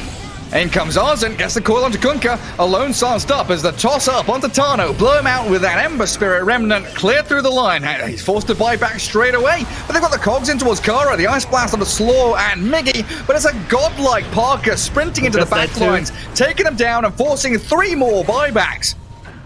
In comes Arzen, gets the coil onto Kunkka. Alone silenced up as the toss up onto Tano. Blow him out with that Ember Spirit Remnant. Clear through the line. He's forced to buy back straight away. But they've got the cogs in towards Kara. The Ice Blast onto Slaw and Miggy. But it's a godlike Parker sprinting into the back lines, taking them down and forcing 3 more buybacks.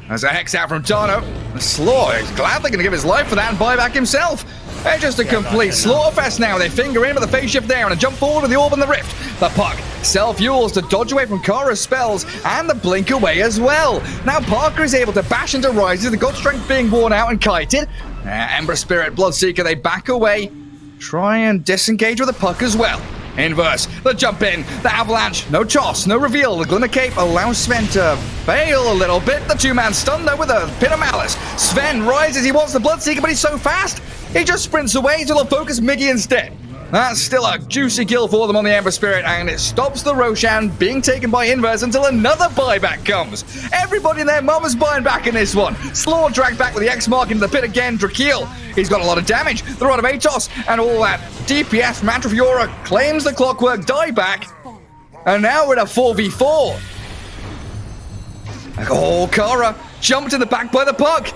There's a Hex out from Tano. Slaw is gladly going to give his life for that and buy back himself. They're just a complete slaughterfest now. They finger in with the phase shift there and a jump forward with the orb and the rift. The puck self-fuels to dodge away from Kara's spells and the blink away as well. Now Parker is able to bash into Rises, the God Strength being worn out and kited. Ember Spirit, Bloodseeker, they back away. Try and disengage with the puck as well. Inverse, the jump in, the avalanche, no toss, no reveal. The Glimmer Cape allows Sven to fail a little bit. The 2-man stun though with a Pit of Malice. Sven rises, he wants the Bloodseeker, but he's so fast. He just sprints away to the focus Miggy instead. That's still a juicy kill for them on the Ember Spirit, and it stops the Roshan being taken by Inverse until another buyback comes. Everybody and their mum is buying back in this one. Slaw dragged back with the X-Mark into the pit again. Drakeel, he's got a lot of damage. The Rod of Atos and all that DPS from Antrafiora claims the Clockwork dieback. And now we're in a 4v4. Oh, Kara jumped in the back by the puck.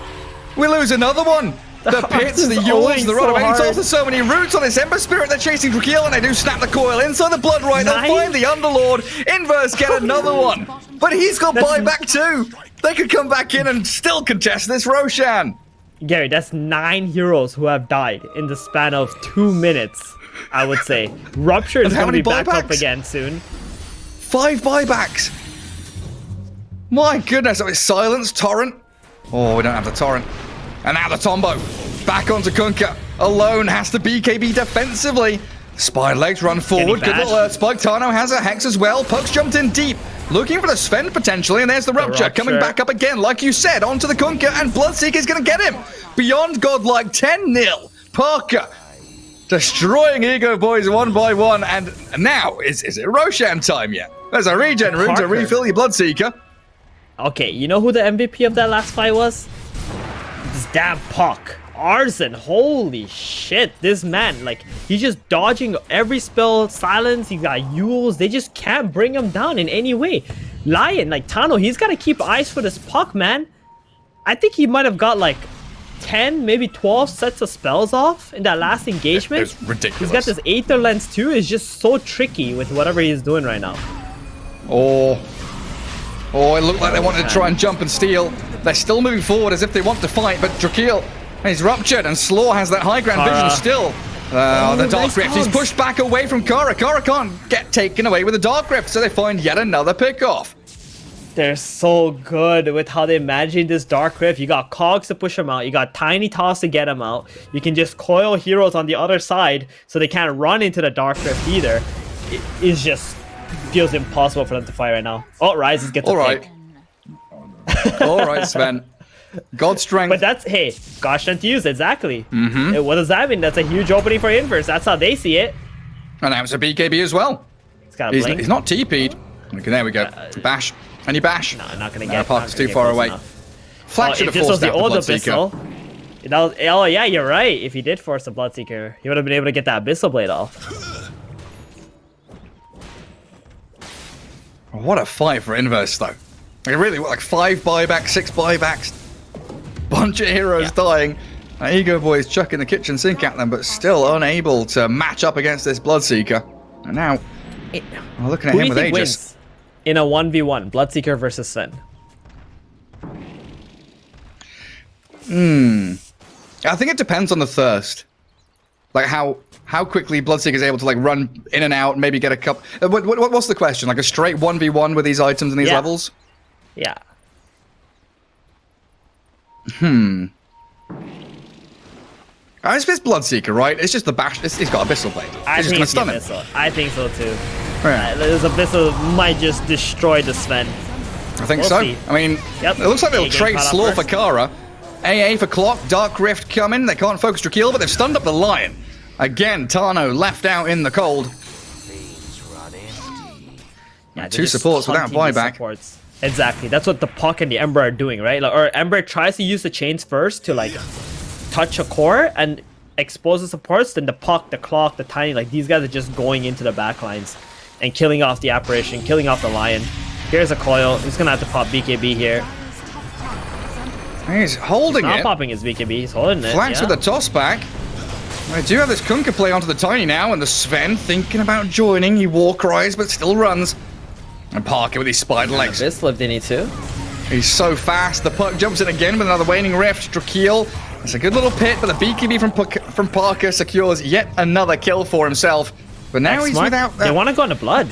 We lose another one. The pits, the Yules, the Rod of Atos, there's so many roots on this Ember Spirit. They're chasing Drakeel and they do snap the coil inside the Blood Right. They'll find the Underlord. Inverse get another one. But he's got buyback too. They could come back in and still contest this Roshan. Gary, that's 9 heroes who have died in the span of 2 minutes, I would say. Rupture is going to be back up again soon. 5 buybacks. My goodness, it's Silence, Torrent. Oh, we don't have the Torrent. And now the Tombo. Back onto Kunkka. Alone has to BKB defensively. Spider Legs run forward. Good little Earth Spike. Tano has a Hex as well. Puck's jumped in deep. Looking for the Sven potentially. And there's the Rupture. Coming back up again. Like you said, onto the Kunkka. And Bloodseeker's going to get him. Beyond Godlike 10-0. Parker destroying EGOBOYS one by one. And now, is it Roshan time yet? There's a regen room to refill your Bloodseeker. Okay, you know who the MVP of that last fight was? This damn Puck. Arzen, holy shit. This man, like, he's just dodging every spell. Silence, he got Yules. They just can't bring him down in any way. Lion, like, Tano, he's got to keep eyes for this Puck, man. I think he might have got, like, 10, maybe 12 sets of spells off in that last engagement. It's ridiculous. He's got this Aether Lens, too. It's just so tricky with whatever he's doing right now. Oh, it looked like they wanted to try and jump and steal. They're still moving forward as if they want to fight, but Drakeel, he's ruptured, and Slaw has that high ground vision still. The Dark Rift, he's pushed back away from Kara. Kara can't get taken away with the Dark Rift, so they find yet another pick-off. They're so good with how they managing this Dark Rift. You got Cogs to push them out. You got Tiny Toss to get them out. You can just coil heroes on the other side so they can't run into the Dark Rift either. It just feels impossible for them to fight right now. Oh, Rises gets a pick. All right, Sven. God Strength. But that's, hey, God Strength used, exactly. What does that mean? That's a huge opening for Inverse. That's how they see it. And that was a BKB as well. It's got a blink. He's not TP'd. Okay, there we go. Bash. And you bash. No, I'm not going to get Parker's too far away. Flat should have if this was forced the out old the Bloodseeker. Abyssal, that was, oh yeah, you're right. If he did force the Bloodseeker, he would have been able to get that Abyssal Blade off. What a fight for Inverse, though. Like, really, like 5 buybacks, 6 buybacks. Bunch of heroes dying. EGOBOYS chucking the kitchen sink at them, but still unable to match up against this Bloodseeker. And now, we're looking at him with Aegis. Wins in a 1v1, Bloodseeker versus Sven? I think it depends on the thirst. Like how quickly Bloodseeker is able to like run in and out, maybe get a couple. What's the question? Like a straight 1v1 with these items and these levels? Yeah. It's this Bloodseeker, right? It's just the bash. He's got Abyssal Blade. I He's think just it's gonna stun him. Abyssal. I think so too. Right. This Abyssal might just destroy the Sven. I think We'll so. see. I mean, Yep. it looks like they'll AA trade caught up Slaw for first. Kara. AA for Clock, Dark Rift coming. They can't focus Drakeel, but they've stunned up the Lion. Again, Tano left out in the cold. Yeah, Two supports without buyback. Supports. Exactly. That's what the Puck and the Ember are doing, right? Like, or Ember tries to use the chains first to like touch a core and expose the supports. Then the Puck, the Clock, the Tiny, like these guys are just going into the backlines and killing off the Apparition, killing off the Lion. Here's a coil. He's gonna have to pop BKB here. He's holding Not it. popping his BKB. He's holding it. Flanks Yeah. with a toss back. I do have this Kunkka play onto the Tiny now, and the Sven thinking about joining. He war cries, but still runs. And Parker with his spider legs. Abyssal if they need to. He's so fast. The Puck jumps in again with another Waning Rift. Drakeel. It's a good little pit, but the BKB from Parker secures yet another kill for himself. But now he's Smart. without They that. want to go into blood.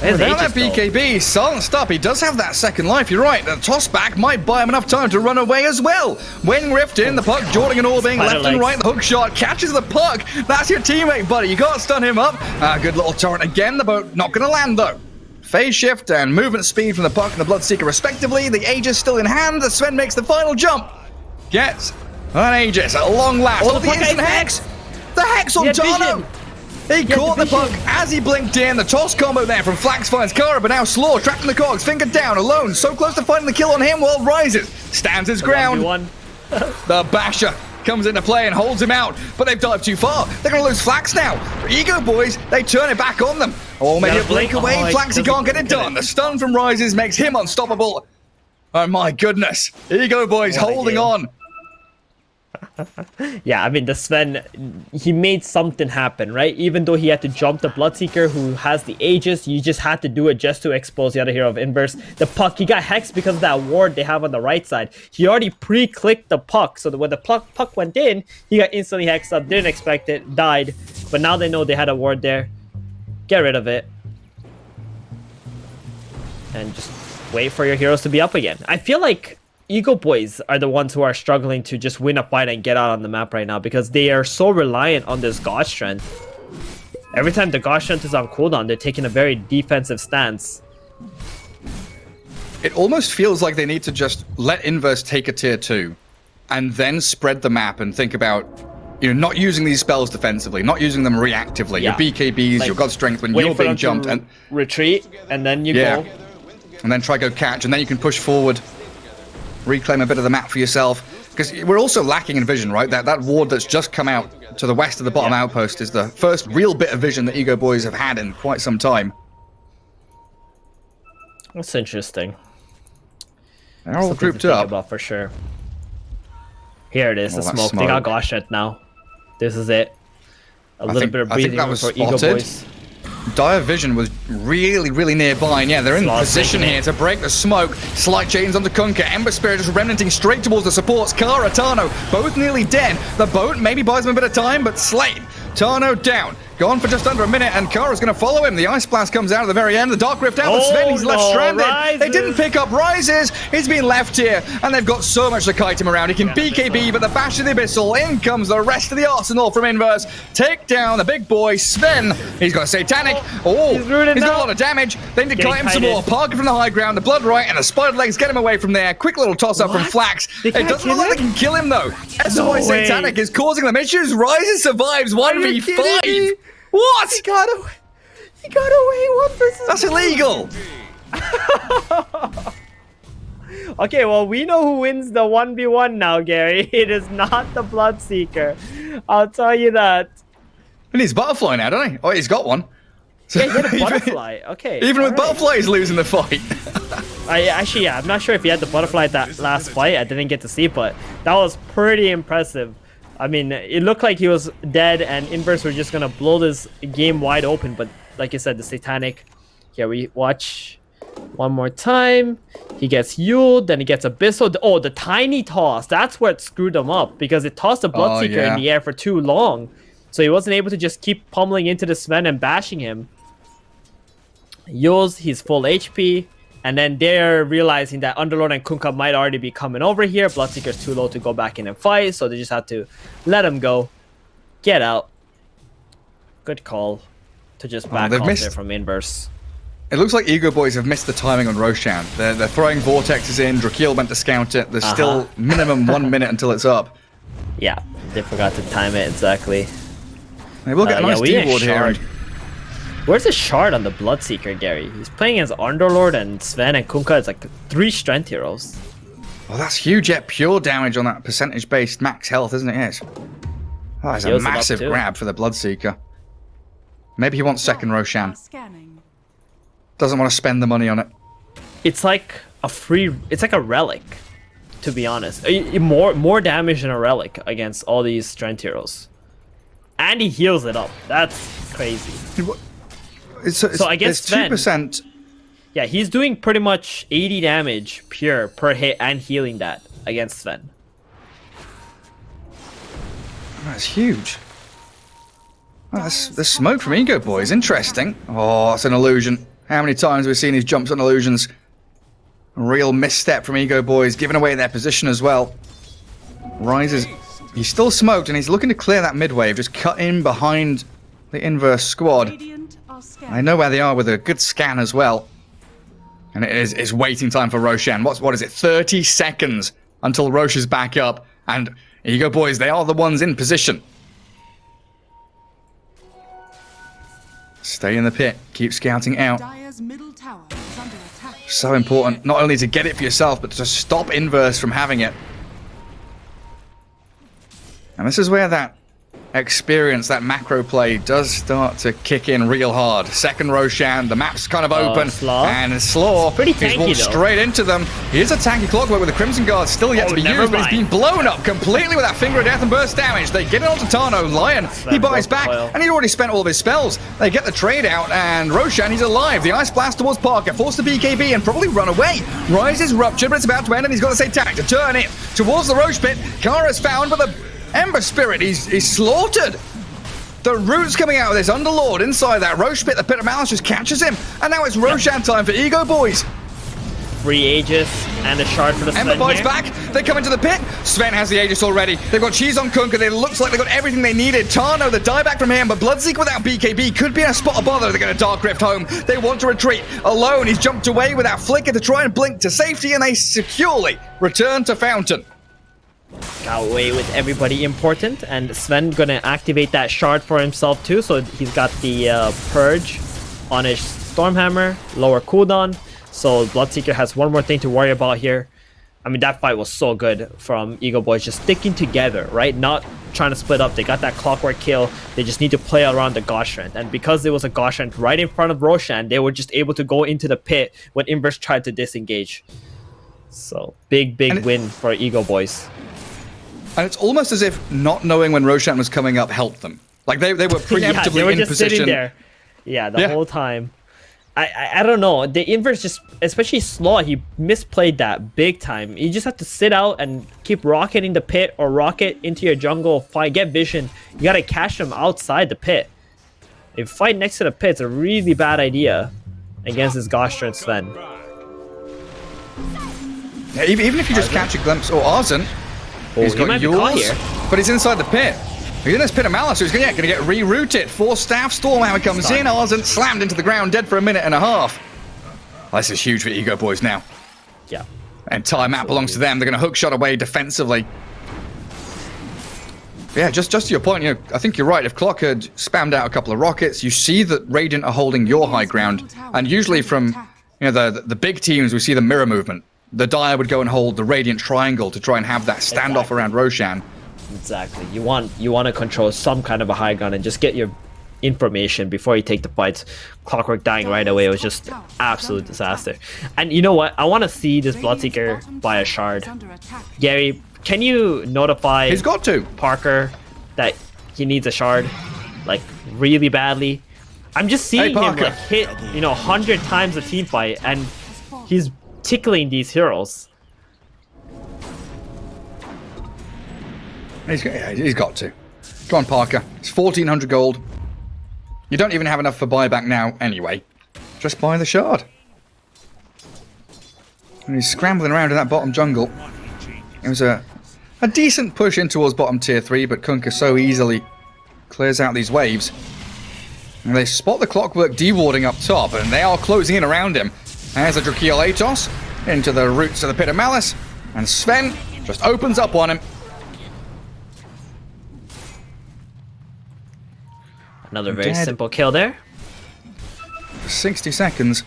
There's Without Aegis, that BKB, silenced up. He does have that second life. You're right. The toss back might buy him enough time to run away as well. Waning Rift in, the Puck jawing and orbing Spider left and legs. right. The hook shot catches the Puck. That's your teammate, buddy. You can't stun him up. Good little torrent again. The boat not going to land though. Phase shift and movement speed from the Puck and the Bloodseeker respectively. The Aegis still in hand. The Sven makes the final jump. Gets an Aegis at long last. Oh, Oh, the the Puck instant had hex. The hex on He had Tano. vision. He caught the vision. Puck as he blinked in. The toss combo there from Flax finds Kara, but now Slaw trapped in the cogs, finger down, alone, so close to finding the kill on him while Rises stands his ground. 1v1. The Basher comes into play and holds him out, but they've dived too far. They're going to lose Flax now. Ego Boys, they turn it back on them. Oh, maybe Yeah, a blink blink. away. Oh, he Flax, he can't get it doesn't done. The stun from Rises makes him unstoppable. Oh my goodness. Ego Boys What a holding game. on. Yeah, I mean, the Sven, he made something happen, right? Even though he had to jump the Bloodseeker who has the Aegis, you just had to do it just to expose the other hero of Inverse. The Puck, he got hexed because of that ward they have on the right side. He already pre-clicked the Puck, so that when the Puck went in, he got instantly hexed up, didn't expect it, died. But now they know they had a ward there. Get rid of it. And just wait for your heroes to be up again. I feel like EGOBOYS are the ones who are struggling to just win a fight and get out on the map right now because they are so reliant on this God Strength. Every time the God Strength is on cooldown, they're taking a very defensive stance. It almost feels like they need to just let Inverse take a tier 2 and then spread the map and think about, you know, not using these spells defensively, not using them reactively. Yeah. Your BKBs, Like, your God Strength when Wait you're for being them jumped, to and retreat, and then you go. and then try go catch, and then you can push forward, reclaim a bit of the map for yourself. Because we're also lacking in vision, right? That ward that's just come out to the west of the bottom outpost is the first real bit of vision that EGOBOYS have had in quite some time. That's interesting. They're all Something to grouped think up. about for sure. Here it is, the Oh, that smoke. They smoke. got God Strength now. This is it. A little think- bit of I think breathing that room was for spotted. EGOBOYS. Dire Vision was really, really nearby. And yeah, they're in Sloth position taking here it. to break the smoke. Slight chains onto Kunkka. Ember Spirit just remnanting straight towards the supports. Kara, Tano, both nearly dead. The boat maybe buys them a bit of time, but slain. Tano down. Gone for just under a minute, and Kara's going to follow him. The Ice Blast comes out at the very end. The Dark Rift out. The Sven, he's left no, stranded. Rises. They didn't pick up Rises. He's been left here, and they've got so much to kite him around. He can BKB, but the Bash of the Abyssal. In comes the rest of the arsenal from Inverse. Take down the big boy, Sven. He's got Satanic. Oh, He's rooted he's got a now. lot of damage. They need to Getting kite him some kited. more. Parker from the high ground, the Blood Right, and the Spider Legs get him away from there. Quick little toss up from What? Flax. They It can't doesn't kill look like they him? can kill him though. That's No why way. Satanic is causing them issues. Rises survives 1v5. kidding me? What? He got away 1 versus That's illegal. Okay, well, we know who wins the 1v1 now, Gary. It is not the Bloodseeker. I'll tell you that. He needs Butterfly now, don't he? Oh, he's got one. So Yeah, he had a even- butterfly. Okay. Even with alright. Butterfly, he's losing the fight. I'm not sure if he had the butterfly at that last fight. I didn't get to see, but that was pretty impressive. I mean, it looked like he was dead, and Inverse were just gonna blow this game wide open. But like you said, the Satanic. Here we watch one more time. He gets Yuled, then he gets Abyssal. Oh, the tiny toss. That's what screwed him up because it tossed the Bloodseeker yeah. in the air for too long. So he wasn't able to just keep pummeling into the Sven and bashing him. Yule's his full HP, and then they're realizing that Underlord and Kunkka might already be coming over here. Bloodseeker's too low to go back in and fight, so they just have to let him go. Get out. Good call to just back off there from Inverse. It looks like EGOBOYS have missed the timing on Roshan. They're throwing vortexes in. Drakeel went to scout it. There's still minimum 1 minute until it's up. Yeah, they forgot to time it exactly. They will get a nice D-ward here. Where's the shard on the Bloodseeker, Gary? He's playing as Underlord and Sven and Kunkka. It's like 3 strength heroes. Well, that's huge. Yeah, pure damage on that percentage-based max health, isn't it? Yes. Oh, it's a massive grab for the Bloodseeker. Maybe he wants second Roshan. Doesn't want to spend the money on it. It's like a free... It's like a relic, to be honest. More damage than a relic against all these strength heroes. And he heals it up. That's crazy. So I guess 2%. Yeah, he's doing pretty much 80 damage pure per hit and healing that against Sven. That's huge. Oh, the smoke from EGOBOYS. Interesting. Oh, it's an illusion. How many times have we seen these jumps on illusions? A real misstep from EGOBOYS, giving away their position as well. Rises. He's still smoked, and he's looking to clear that mid wave. Just cut in behind the Inverse squad. I know where they are with a good scan as well. And it's waiting time for Roshan. What is it? 30 seconds until Rosh is back up. And EGOBOYS, they are the ones in position. Stay in the pit. Keep scouting out. So important, not only to get it for yourself, but to stop Inverse from having it. And this is where that experience, that macro play, does start to kick in real hard. Second Roshan, the map's kind of open, and Slaw he's walked straight into them. Here's a tanky Clockwork with the Crimson Guard still yet to be used, but he's been blown up completely with that Finger of Death and burst damage. They get it onto Tano. Lion, he buys back, and he'd already spent all of his spells. They get the trade out, and Roshan, he's alive. The Ice Blast towards Parker, forced to BKB and probably run away. Rise is ruptured, but it's about to end, and he's got the Satanic to turn it towards the Roche pit. Kara's found, but the Ember Spirit, he's slaughtered. The roots coming out of this Underlord inside that Roche pit. The Pit of Malice just catches him. And now it's Roshan time for EGOBOYS. Free Aegis and a shard for the Sven. Ember bites back. They come into the pit. Sven has the Aegis already. They've got cheese on Kunkka. It looks like they've got everything they needed. Tano, the dieback from him, but Bloodseeker without BKB could be in a spot of bother. They're going to Dark Rift home. They want to retreat alone. He's jumped away with that flicker to try and blink to safety, and they securely return to Fountain. Got away with everybody important, and Sven gonna activate that shard for himself too, so he's got the Purge on his Stormhammer, lower cooldown, so Bloodseeker has one more thing to worry about here. I mean, that fight was so good from EGOBOYS, just sticking together, right? Not trying to split up. They got that Clockwork kill. They just need to play around the God Strength, and because there was a God Strength right in front of Roshan, they were just able to go into the pit when Inverse tried to disengage. So, big win for EGOBOYS. And it's almost as if not knowing when Roshan was coming up helped them. Like they were preemptively they were in just position. Sitting there. Yeah, the whole time. I don't know. The Inverse just, especially Slaw, he misplayed that big time. You just have to sit out and keep rocketing the pit or rocket into your jungle, fight, get vision. You gotta catch them outside the pit. If you fight next to the pit, it's a really bad idea against this God Strength Sven. Yeah, even if you just catch a glimpse, or Arzen. He's got yours, but he's inside the pit. He's in this Pit of Malice, so he's gonna get rerouted. 4 staff, Stormhammer comes in, Arzen slammed into the ground, dead for a minute and a half. Well, this is huge for EGOBOYS now. Yeah. Entire map belongs to them. They're gonna hookshot away defensively. Yeah, just to your point, I think you're right. If Clock had spammed out a couple of rockets, you see that Radiant are holding your high ground, and usually from the big teams, we see the mirror movement. The Dire would go and hold the Radiant Triangle to try and have that standoff around Roshan. Exactly. You want to control some kind of a high ground and just get your information before you take the fights. Clockwork dying right away was just absolute disaster. And you know what? I want to see this Bloodseeker buy a shard. Gary, can you notify He's got to. Parker that he needs a shard, like really badly? I'm just seeing him like hit 100 times a team fight, and he's tickling these heroes. He's got to. Come on, Parker. It's 1,400 gold. You don't even have enough for buyback now anyway. Just buy the shard. And he's scrambling around in that bottom jungle. It was a decent push in towards bottom tier 3, but Kunkka so easily clears out these waves. And they spot the Clockwork dewarding up top, and they are closing in around him. There's a Drakeal Atos into the roots of the Pit of Malice, and Sven just opens up on him. Another very simple kill there. 60 seconds.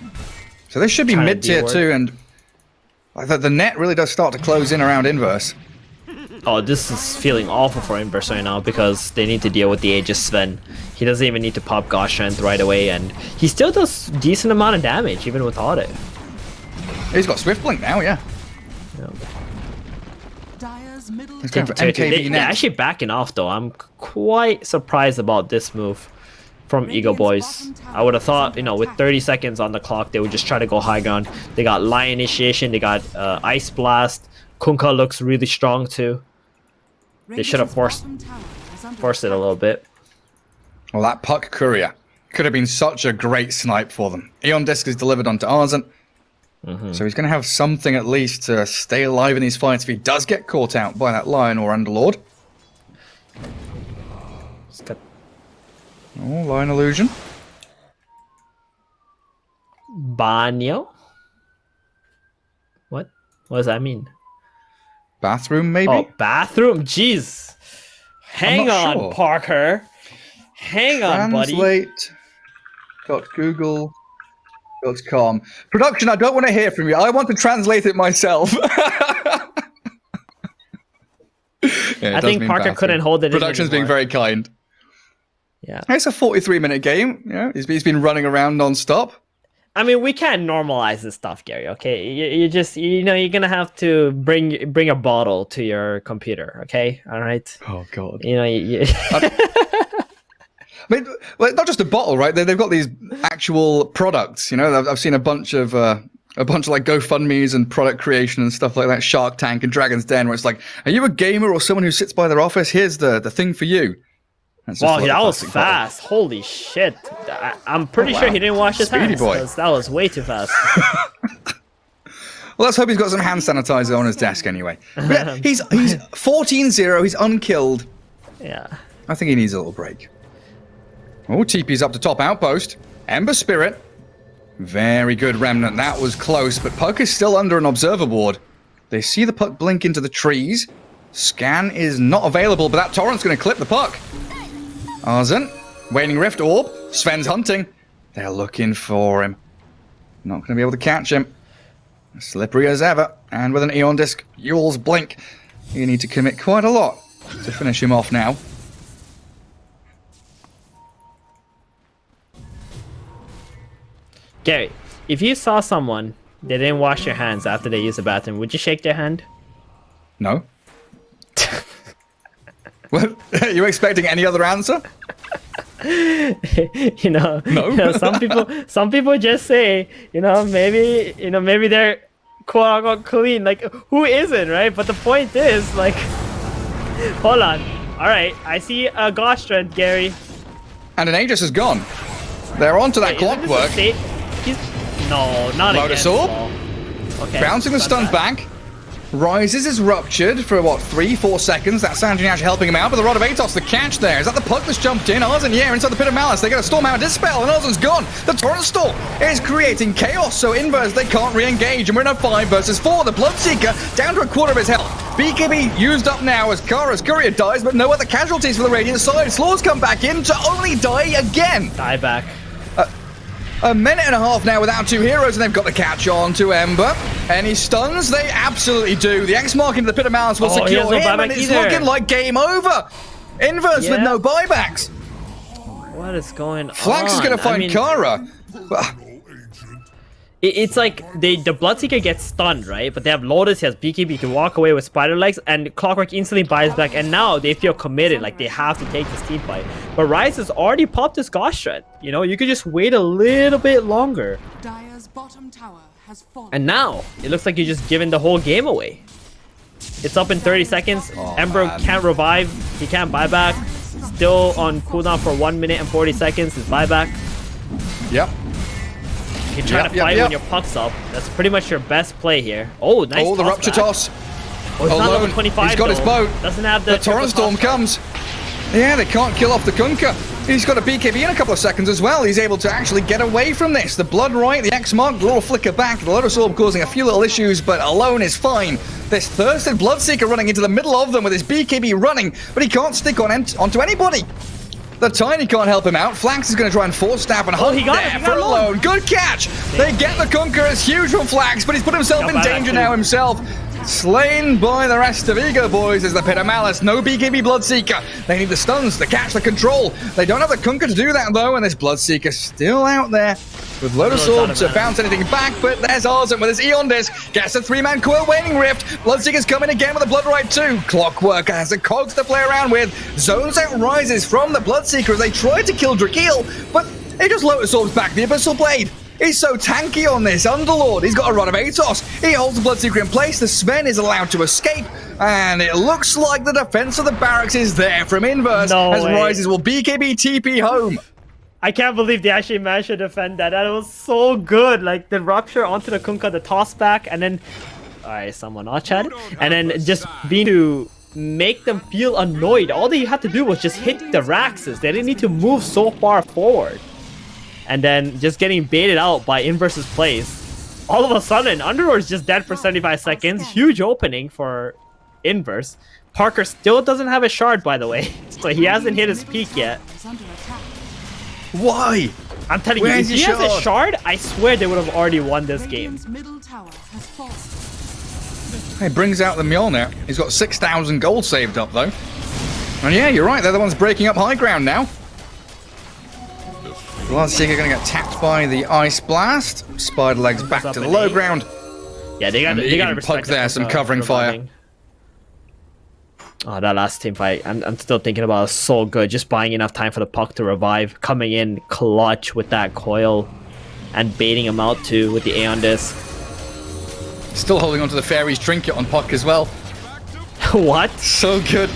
So this should be Trying to mid-tier deward. 2, and the net really does start to close in around Inverse. Oh, this is feeling awful for Inverse right now because they need to deal with the Aegis Sven. He doesn't even need to pop Gosh Strength right away, and he still does decent amount of damage even without it. He's got Swift Blink now, yeah. Dyer's middle He's going for MKB They're next. actually backing off though. I'm quite surprised about this move from EGOBOYS. I would have thought, you know, with 30 seconds on the clock, they would just try to go high ground. They got Lion Initiation, they got Ice Blast. Kunkka looks really strong too. They should have forced it a little bit. Well, that Puck Courier could have been such a great snipe for them. Eon Disc is delivered onto Arzen. So he's going to have something at least to stay alive in these fights if he does get caught out by that Lion or Underlord. Oh, Lion Illusion. Banyo? What? What does that mean? Bathroom, maybe? Oh, bathroom? Jeez. Hang not on, sure. Parker. Hang on, buddy. Translate.google.com. Production, I don't want to hear from you. I want to translate it myself. Yeah, I think Parker couldn't hold it in Production's being anymore. very kind. Yeah. It's a 43-minute game. Yeah, he's been running around non-stop. I mean, we can't normalize this stuff, Gary. Okay, you just you're gonna have to bring a bottle to your computer. Okay, all right. Oh God. You know, I mean, well, not just a bottle, right? They've got these actual products. You know, I've seen a bunch of like GoFundMe's and product creation and stuff like that. Shark Tank and Dragon's Den, where it's like, are you a gamer or someone who sits by their office? Here's the thing for you. That's just wow, like a that was plastic bottle. fast. Holy shit! I'm pretty Oh, sure wow. he didn't wash his Speedy hands. boy. 'Cause that was way too fast. Well, let's hope he's got some hand sanitizer on his desk anyway. But yeah, he's 14-0. He's unkilled. Yeah. I think he needs a little break. Oh, TP's up to top outpost. Ember Spirit. Very good, Remnant. That was close, but Puck is still under an observer ward. They see the Puck blink into the trees. Scan is not available, but that Torrent's going to clip the Puck. Arzen. Waning Rift Orb. Sven's hunting. They're looking for him. Not going to be able to catch him. Slippery as ever. And with an Eon Disc, Yule's Blink. You need to commit quite a lot to finish him off now. Gary, if you saw someone they didn't wash their hands after they used the bathroom, would you shake their hand? No. Well, are you expecting any other answer? you know, No. you know, some people just say, maybe they're quote unquote clean. Like, who isn't, right? But the point is, like, hold on. All right, I see a Gosh Strength, Gary. And an Aegis is gone. They're onto that Wait, isn't this a Clockwork. No, not Lotus again. Orb. Okay. Bouncing the stun back. Rises is ruptured for what, 3-4 seconds. That's Sanjay actually helping him out, but the Rod of Atos, the catch there. Is that the Puck that's jumped in? Arzen, yeah, inside the Pit of Malice. They get a Storm out of Dispel, and Arzen's gone. The Torrent Storm is creating chaos, so Inverse, they can't re-engage, and we're in a 5 versus 4. The Bloodseeker down to a quarter of his health. BKB used up now as Kara's Courier dies, but no other casualties for the Radiant side. Slaw's come back in to only die again. Die back. A minute and a half now without two heroes, and they've got the catch on to Ember. Any stuns? They absolutely do. The X mark into the Pit of Malice will Oh, he secure has no him, buyback and it's either. looking like game over. Inverse with Yeah. no buybacks. What is going on? Flax is going to I find mean, Kara. It's like the Bloodseeker gets stunned, right? But they have Lotus, he has BKB to walk away with Spider Legs, and Clockwork instantly buys back, and now they feel committed, like they have to take this team fight. But Rise has already popped his Gosh Strength. You know, you could just wait a little bit longer. Dyer's bottom tower has fallen. And now, it looks like you're just giving the whole game away. It's up in 30 seconds. Oh, Ember man. can't revive. He can't buy back. Still on cooldown for 1 minute and 40 seconds. His buyback. Yep. You can try to fight when your puck's up. That's pretty much your best play here. Oh, nice. Oh, the rupture back. toss. Oh, it's not level Alone. 25, He's got his though. boat. Doesn't have the The Torrent Storm comes. Yeah, they can't kill off the Kunkka. He's got a BKB in a couple of seconds as well. He's able to actually get away from this. The Blood Right, the X-Mark, the little flicker back, the Lotus Orb causing a few little issues, but Alone is fine. This thirsted Bloodseeker running into the middle of them with his BKB running, but he can't stick onto anybody. The Tiny can't help him out. Flax is going to try and force stab and hunt he got there it, he for got Alone. Good catch. They get the Kunkka. It's huge from Flax, but he's put himself in danger now himself. Slain by the rest of EGOBOYS is the Pit of Malice. No BKB Bloodseeker. They need the stuns to catch the control. They don't have the Kunkka to do that, though, and this Bloodseeker still out there with Lotus Orb to bounce anything back, but there's Arzen with his Eon Disc. Gets a 3-man coil Waning Rift. Bloodseeker's coming again with a Blood Right too. Clockwork has the cogs to play around with. Zones out rises from the Bloodseeker as they try to kill Drakeel, but he just Lotus Orbs back the Abyssal Blade. He's so tanky on this Underlord. He's got a rod of Atos. He holds the Bloodseeker in place. The Sven is allowed to escape. And it looks like the defense of the barracks is there from Inverse as Rises will BKB TP home. I can't believe they actually managed to defend that. That was so good. Like the rupture onto the Kunkka, the toss back, and then... Alright, someone not chat. And then just being to make them feel annoyed. All they had to do was just hit the Raxes. They didn't need to move so far forward. And then just getting baited out by Inverse's plays. All of a sudden, Underlord's just dead for 75 seconds. Huge opening for Inverse. Parker still doesn't have a shard, by the way. So he hasn't hit his peak yet. Why? I'm telling you, if he has a shard, I swear they would have already won this game. He brings out the Mjolnir. He's got 6,000 gold saved up, though. And yeah, you're right. They're the ones breaking up high ground now. Bloodseeker going to get tapped by the Ice Blast. Spider Legs back to the low ground. Yeah, they got to respect there, some covering fire. Oh, that last team fight, I'm still thinking about it. So good. Just buying enough time for the puck to revive. Coming in clutch with that coil. And baiting him out too with the Aeon Disc. Still holding onto the Fairy's Trinket on puck as well. What? So good.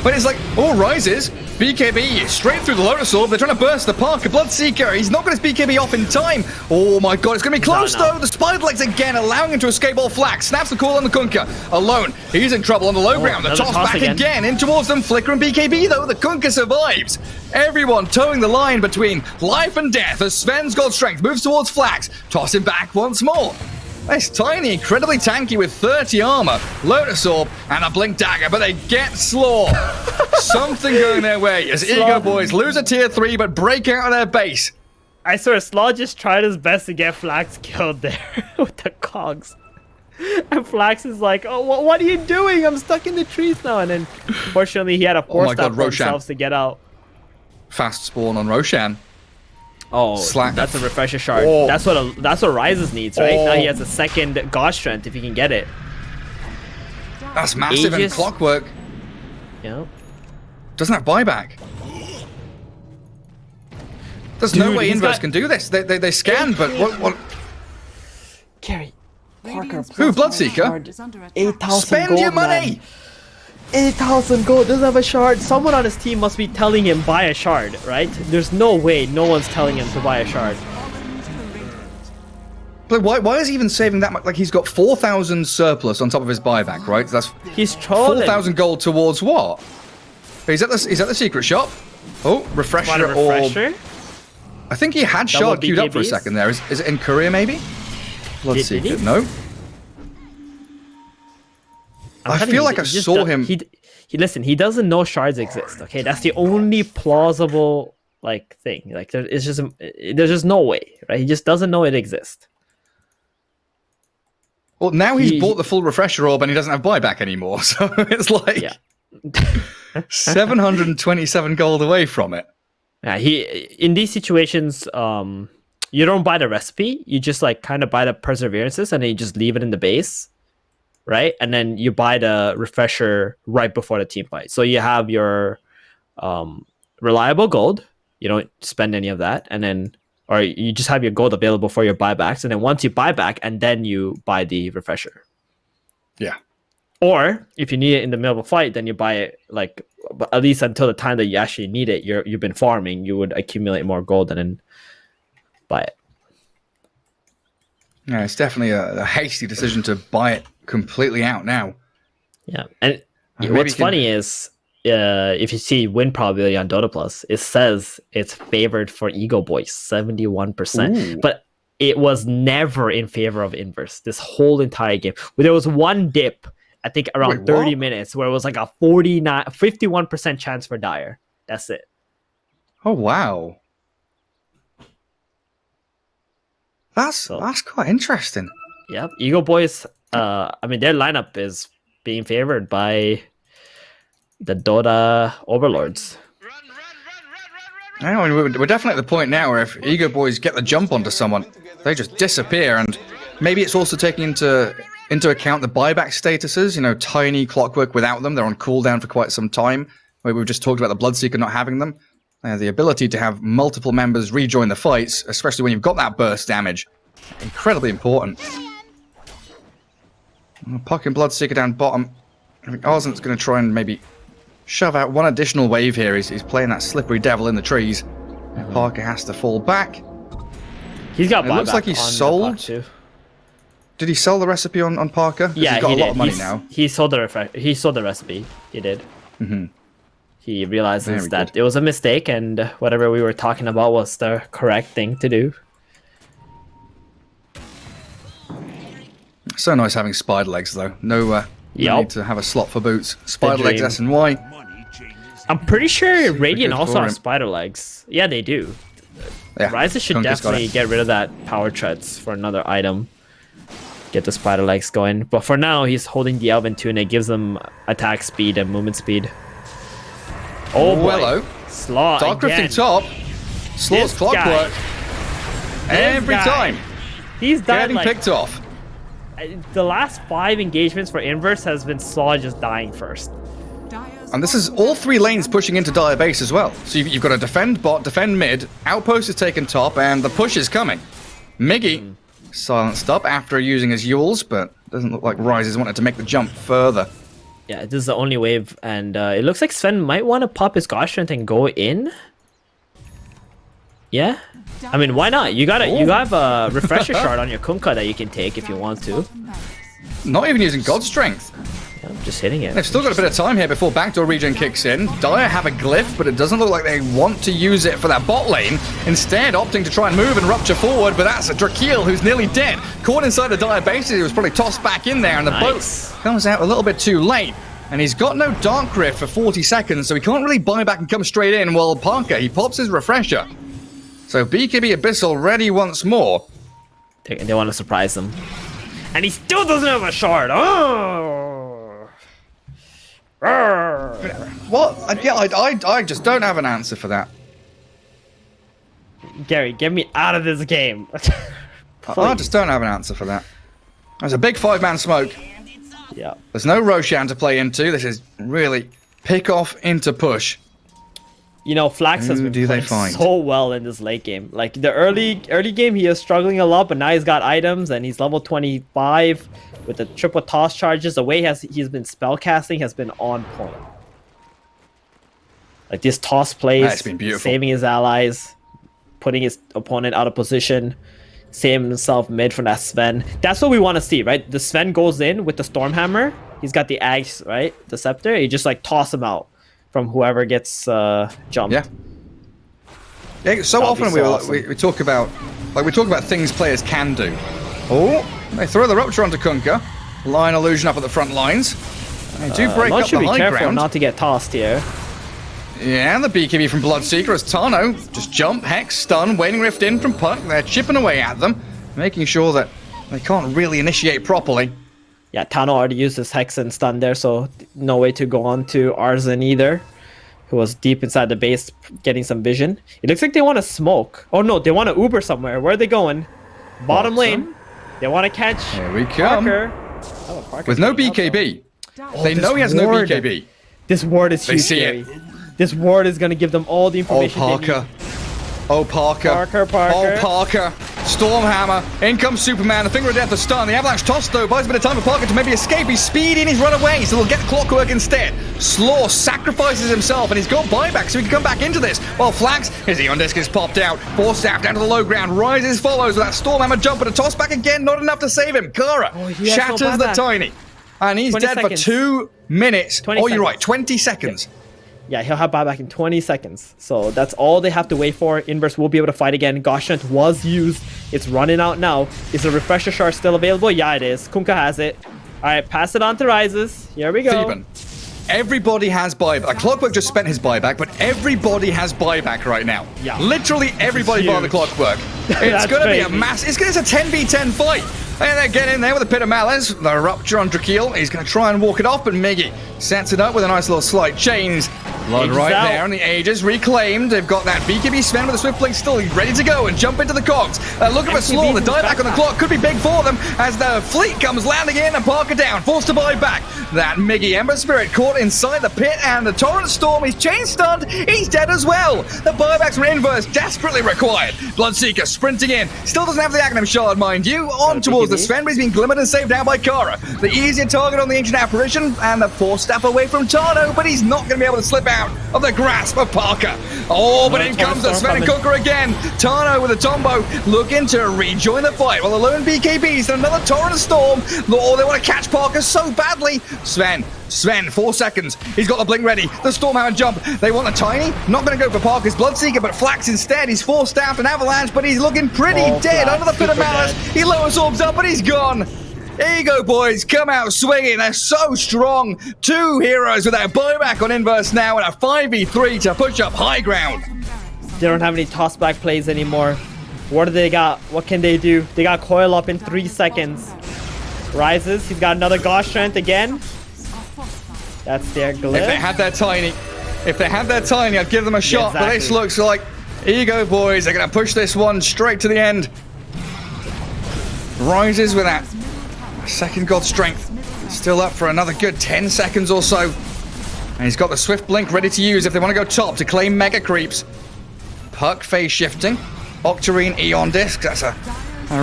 But it's like, all rises. BKB straight through the Lotus Orb. They're trying to burst the park. A Bloodseeker. He's not got his BKB off in time. Oh my god, it's going to be close though. The Spider Legs again, allowing him to escape all Flax. Snaps the call on the Kunkka. Alone. He's in trouble on the low ground. The toss back again in towards them. Flicker and BKB though. The Kunkka survives. Everyone towing the line between life and death as Sven's got strength. Moves towards Flax. Toss him back once more. This Tiny, incredibly tanky with 30 armor, Lotus Orb, and a Blink Dagger, but they get Slaw. Something going their way as EGOBOYS lose a tier 3 but break out of their base. I swear, Slaw just tried his best to get Flax killed there with the cogs. And Flax is like, oh, what are you doing? I'm stuck in the trees now. And then, fortunately, he had a force stop for himself to get out. Fast spawn on Roshan. Oh, that's a refresher shard. Oh. That's what Rises needs, right? Now he has a second God Strength if he can get it. That's massive. And Clockwork. Yeah. Doesn't have buyback. There's no way Inverse can do this. They scan, but what? Carry. Parker. Who? Bloodseeker? 8,000 Spend gold, your money. Man. 8,000 gold, doesn't have a shard. Someone on his team must be telling him buy a shard, right? There's no way no one's telling him to buy a shard. But why is he even saving that much? Like, he's got 4,000 surplus on top of his buyback, right? That's he's trolling. 4,000 gold towards what? He's at the secret shop. Oh, refresher orb. I think he had shard queued up for a second there. Is it in Korea maybe? Bloodseeker, no. I feel like I saw him. Listen. He doesn't know shards exist. Okay, that's the only plausible thing. Like there's just no way, right? He just doesn't know it exists. Well, now he's bought the full refresher orb and he doesn't have buyback anymore. So it's like 727 gold away from it. Yeah, in these situations, you don't buy the recipe. You just kind of buy the perseverances and then you just leave it in the base. Right, and then you buy the refresher right before the team fight. So you have your reliable gold. You don't spend any of that, and then, or you just have your gold available for your buybacks. And then once you buy back, and then you buy the refresher. Yeah. Or if you need it in the middle of a fight, then you buy it like at least until the time that you actually need it. You've been farming. You would accumulate more gold and then buy it. Yeah, it's definitely a hasty decision to buy it completely out now. Yeah, and Maybe what's you can- funny is if you see win probability on Dota Plus, it says it's favored for EGOBOYS, 71%. But it was never in favor of Inverse this whole entire game. There was one dip, I think around Wait, 30 what? minutes, where it was like a 51% chance for Dire. That's it. Oh wow, that's quite interesting. Yep, EGOBOYS. I mean, their lineup is being favored by the Dota overlords. I mean, we're definitely at the point now where if EGOBOYS get the jump onto someone, they just disappear, and maybe it's also taking into account the buyback statuses. You know, Tiny, Clockwork, without them, they're on cooldown for quite some time. Where we've just talked about the Bloodseeker not having them. The ability to have multiple members rejoin the fights, especially when you've got that burst damage, incredibly important. Puck and Bloodseeker down bottom. I think Arzen's going to try and maybe shove out one additional wave here. He's playing that slippery devil in the trees. Parker has to fall back. He's got. It looks like he's on the sold. Puck too. Did he sell the recipe on Parker? 'Cause Yeah, he's got he a did. lot of money now. He sold the recipe. He did. Mm-hmm. He realizes Very that good. it was a mistake, and whatever we were talking about was the correct thing to do. So nice having spider legs though. No Yep. need to have a slot for boots. Spider legs dream. S and Y. I'm pretty sure Radiant good also for has him. spider legs. Yeah, they do. Yeah, Ryza should Kunka's got definitely it. get rid of that power treads for another item. Get the spider legs going. But for now, he's holding the Elven tune. It gives him attack speed and movement speed. Oh, boy. Hello. Slaw Dark again. Rifting top. Slaw's This Clockwork. Every guy. time. He's done Getting like picked off. the last 5 engagements for Inverse has been Slaw just dying first. Dire's And this is all 3 lanes pushing into Dire base as well. So you've got to defend bot, defend mid, Outpost is taken top, and the push is coming. Miggy silenced up after using his Yules, but doesn't look like Ryze has wanted to make the jump further. Yeah, this is the only wave, and it looks like Sven might want to pop his God Strength and go in. Yeah, I mean, why not? You have a refresher shard on your Kunkka that you can take if you want to. Not even using God Strength. Yeah, just hitting it. They've still got a bit of time here before backdoor regen kicks in. Dire have a glyph, but it doesn't look like they want to use it for that bot lane. Instead, opting to try and move and rupture forward, but that's a Drakeel who's nearly dead. Caught inside the Dire base, he was probably tossed back in there, and the Nice. boat comes out a little bit too late. And he's got no Dark Rift for 40 seconds, so he can't really buy back and come straight in, while Parker, he pops his refresher. So BKB Abyssal ready once more. They want to surprise him, and he still doesn't have a shard. Oh. What? I just don't have an answer for that. Gary, get me out of this game. I just don't have an answer for that. There's a big 5-man smoke. Yeah. There's no Roshan to play into. This is really pick off into push. You know, Flax has Who been do they playing find? so well in this late game. Like the early game, he is struggling a lot, but now he's got items and he's level 25 with the triple toss charges. The way he's been spell casting has been on point. Like this toss plays, That's been beautiful. saving his allies, putting his opponent out of position, saving himself mid from that Sven. That's what we want to see, right? The Sven goes in with the Stormhammer. He's got the axe, right? The scepter. You just like toss him out from whoever gets jumped. Yeah. Yeah. So That'll be often so awesome. we talk about things players can do. Oh, they throw the rupture onto Kunkka. Line illusion up at the front lines. They do break One up should the be high careful ground. not to get tossed here. Yeah, and the BKB from Bloodseeker as Tano just jump, hex, stun, Waning Rift in from Puck. They're chipping away at them, making sure that they can't really initiate properly. Yeah, Tano already used his Hex and Stun there, so no way to go on to Arzen either, who was deep inside the base getting some vision. It looks like they want to smoke. Oh no, they want to Uber somewhere. Where are they going? Bottom lane. They want to catch Here we come. Parker. Oh, Parker's With no getting up, though. BKB. Oh, They know he has no ward. BKB. This ward is They huge, see Gary. it. This ward is going to give them all the Oh, information they Parker. need. Oh, Parker. Parker. Oh, Parker. Stormhammer. In comes Superman. The Finger of Death to stun. The Avalanche toss, though, buys a bit of time for Parker to maybe escape. He's speedy and he's run away, so they'll get Clockwork instead. Slaw sacrifices himself, and he's got buyback, so he can come back into this. While Flax, his Eon Disc is popped out. Force Staff down to the low ground. Rises, follows with that Stormhammer jump, but a toss back again, not enough to save him. Kara shatters the Tiny. And he's dead seconds. for 2 minutes. 20 Oh, you're seconds. right, 20 seconds. Yeah, he'll have buyback in 20 seconds. So that's all they have to wait for. Inverse will be able to fight again. Gosh Strength was used. It's running out now. Is the Refresher Shard still available? Yeah, it is. Kunkka has it. All right, pass it on to Rises. Here we go. Theban. Everybody has buyback. Clockwork just spent his buyback, but everybody has buyback right now. Yeah. Literally everybody bar the Clockwork. It's That's going to be a crazy. mass. It's a 10v10 fight. And they get in there with a Pit of Malice. The Rupture on Drakeel. He's going to try and walk it off, but Miggy sets it up with a nice little slight chains. Blood Aegis right out. there, and the Aegis reclaimed. They've got that BKB Sven with a Swift Blink still ready to go and jump into the cogs. Look at Slaw. The dieback on the clock could be big for them as the fleet comes landing in and Parker down, forced to buy back. That Miggy Ember Spirit caught inside the pit, and the Torrent Storm. He's chain stunned. He's dead as well. The buybacks from Inverse desperately required. Bloodseeker sprinting in. Still doesn't have the Aghanim Shard, mind you. On towards the Sven, but he's been glimmered and saved down by Kara. The easier target on the Ancient Apparition, and the Force Staff away from Tano, but he's not going to be able to slip out of the grasp of Parker. Oh, but in comes the Sven and Cooker again. Tano with a Tombo looking to rejoin the fight. Well, the lone BKBs and another Torrent Storm. Oh, they want to catch Parker so badly. Sven, 4 seconds. He's got the blink ready. The Stormhammer jump. They want the Tiny. Not going to go for Parker's Bloodseeker, but Flax instead. He's forced out an Avalanche, but he's looking pretty dead Flax, under the Pit of super Malice. dead. He lowers orbs up, but he's gone. Ego Boys come out swinging. They're so strong. 2 heroes with their buyback on Inverse now and a 5v3 to push up high ground. They don't have any tossback plays anymore. What do they got? What can they do? They got Coil up in 3 seconds. Rises. He's got another Gosh Strength again. That's their glyph. If they had their Tiny, I'd give them a shot. But this exactly. looks like Ego Boys are going to push this one straight to the end. Rises with that second God Strength. Still up for another good 10 seconds or so. And he's got the Swift Blink ready to use if they want to go top to claim Mega Creeps. Puck phase shifting. Octarine Eon Disc. That's a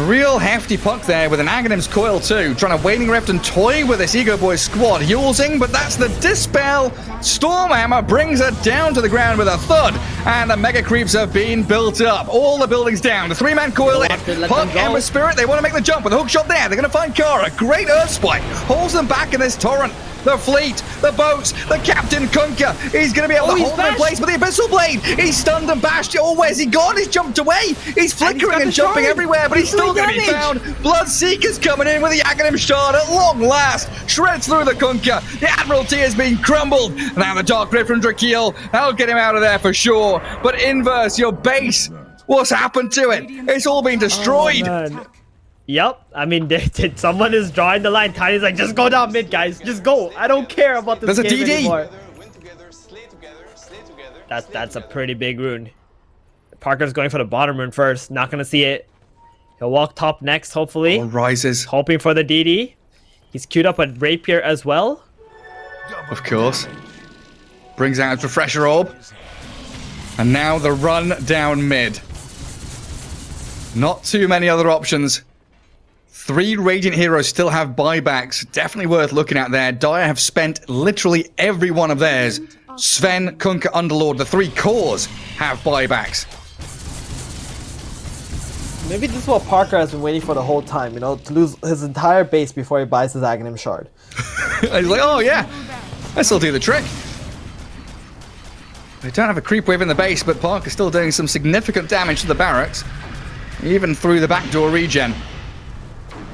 real hefty puck there with an Aghanim's Coil too. Trying to Waning Rift and toy with this Ego Boys squad. Yulzing, but that's the Dispel. Stormhammer brings her down to the ground with a thud. And the Mega Creeps have been built up. All the buildings down. The 3-man Coil in. Puck, Ember Spirit, they want to make the jump with a hook shot there. They're going to find Kara. Great Earth Spike. Holds them back in this torrent. The fleet, the boats, the Captain Kunkka. He's going to be able to hold them in place with the Abyssal Blade. He's stunned and bashed. Oh, where's he gone? He's jumped away. He's flickering and jumping everywhere, but he's still going to be found. Bloodseeker's coming in with the Aghanim Shard at long last. Shreds through the Kunkka. The Admiralty has been crumbled. Now the Dark Rift from Drakeel. That'll get him out of there for sure. But Inverse, your base, what's happened to it? It's all been destroyed. Man. Yep. I mean, someone is drawing the line. Tiny's like, just go down mid, guys. Just go. I don't care about this There's a game DD. anymore. That's a pretty big rune. Parker's going for the bottom rune first. Not going to see it. He'll walk top next, hopefully. All rises. Hoping for the DD. He's queued up a Rapier as well. Of course. Brings out his Refresher Orb. And now the run down mid. Not too many other options. 3 Radiant heroes still have buybacks. Definitely worth looking at there. Dire have spent literally every one of theirs. Sven, Kunkka, Underlord, the 3 cores have buybacks. Maybe this is what Parker has been waiting for the whole time, to lose his entire base before he buys his Aghanim Shard. He's like, oh yeah, this'll do the trick. They don't have a creep wave in the base, but Parker's still doing some significant damage to the barracks. Even through the backdoor regen.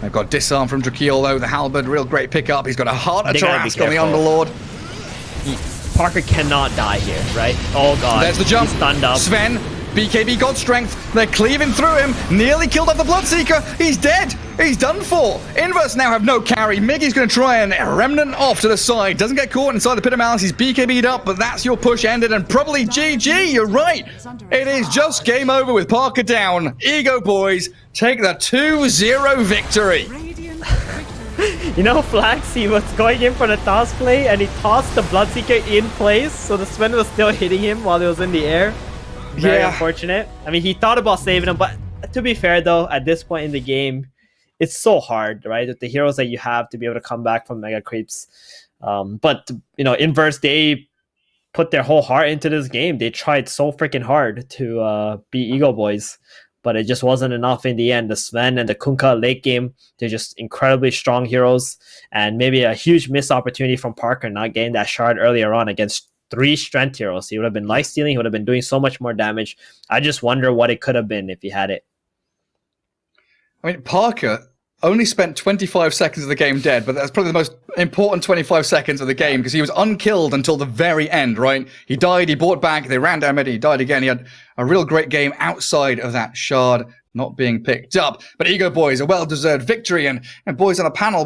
They've got Disarm from Drakeel, though. The Halberd, real great pickup. He's got a Heart of They gotta be Tarask on the careful. Underlord. Parker cannot die here, right? Oh god. There's the jump. He's stunned up. Sven, BKB God Strength. They're cleaving through him. Nearly killed off the Bloodseeker. He's dead. He's done for. Inverse now have no carry. Miggy's going to try and remnant off to the side. Doesn't get caught inside the Pit of Malice. He's BKB'd up, but that's your push ended. And probably GG. You're right. It is just game over with Parker down. Ego Boys take the 2-0 victory. Flax, he was going in for the toss play, and he tossed the Bloodseeker in place, so the Sven was still hitting him while he was in the air. Very unfortunate. I mean, he thought about saving him, but to be fair though, at this point in the game, it's so hard, right? With the heroes that you have to be able to come back from mega creeps. But Inverse, they put their whole heart into this game. They tried so freaking hard to beat EGOBOYS, but it just wasn't enough in the end. The Sven and the Kunkka late game, they're just incredibly strong heroes, and maybe a huge missed opportunity from Parker not getting that shard earlier on against 3 strength heroes. He would have been life stealing. He would have been doing so much more damage. I just wonder what it could have been if he had it. I mean, Parker only spent 25 seconds of the game dead, but that's probably the most important 25 seconds of the game because he was unkilled until the very end, right? He died, he bought back, they ran down mid, he died again. He had a real great game outside of that shard not being picked up. But EGOBOYS, a well-deserved victory. And boys on the panel, what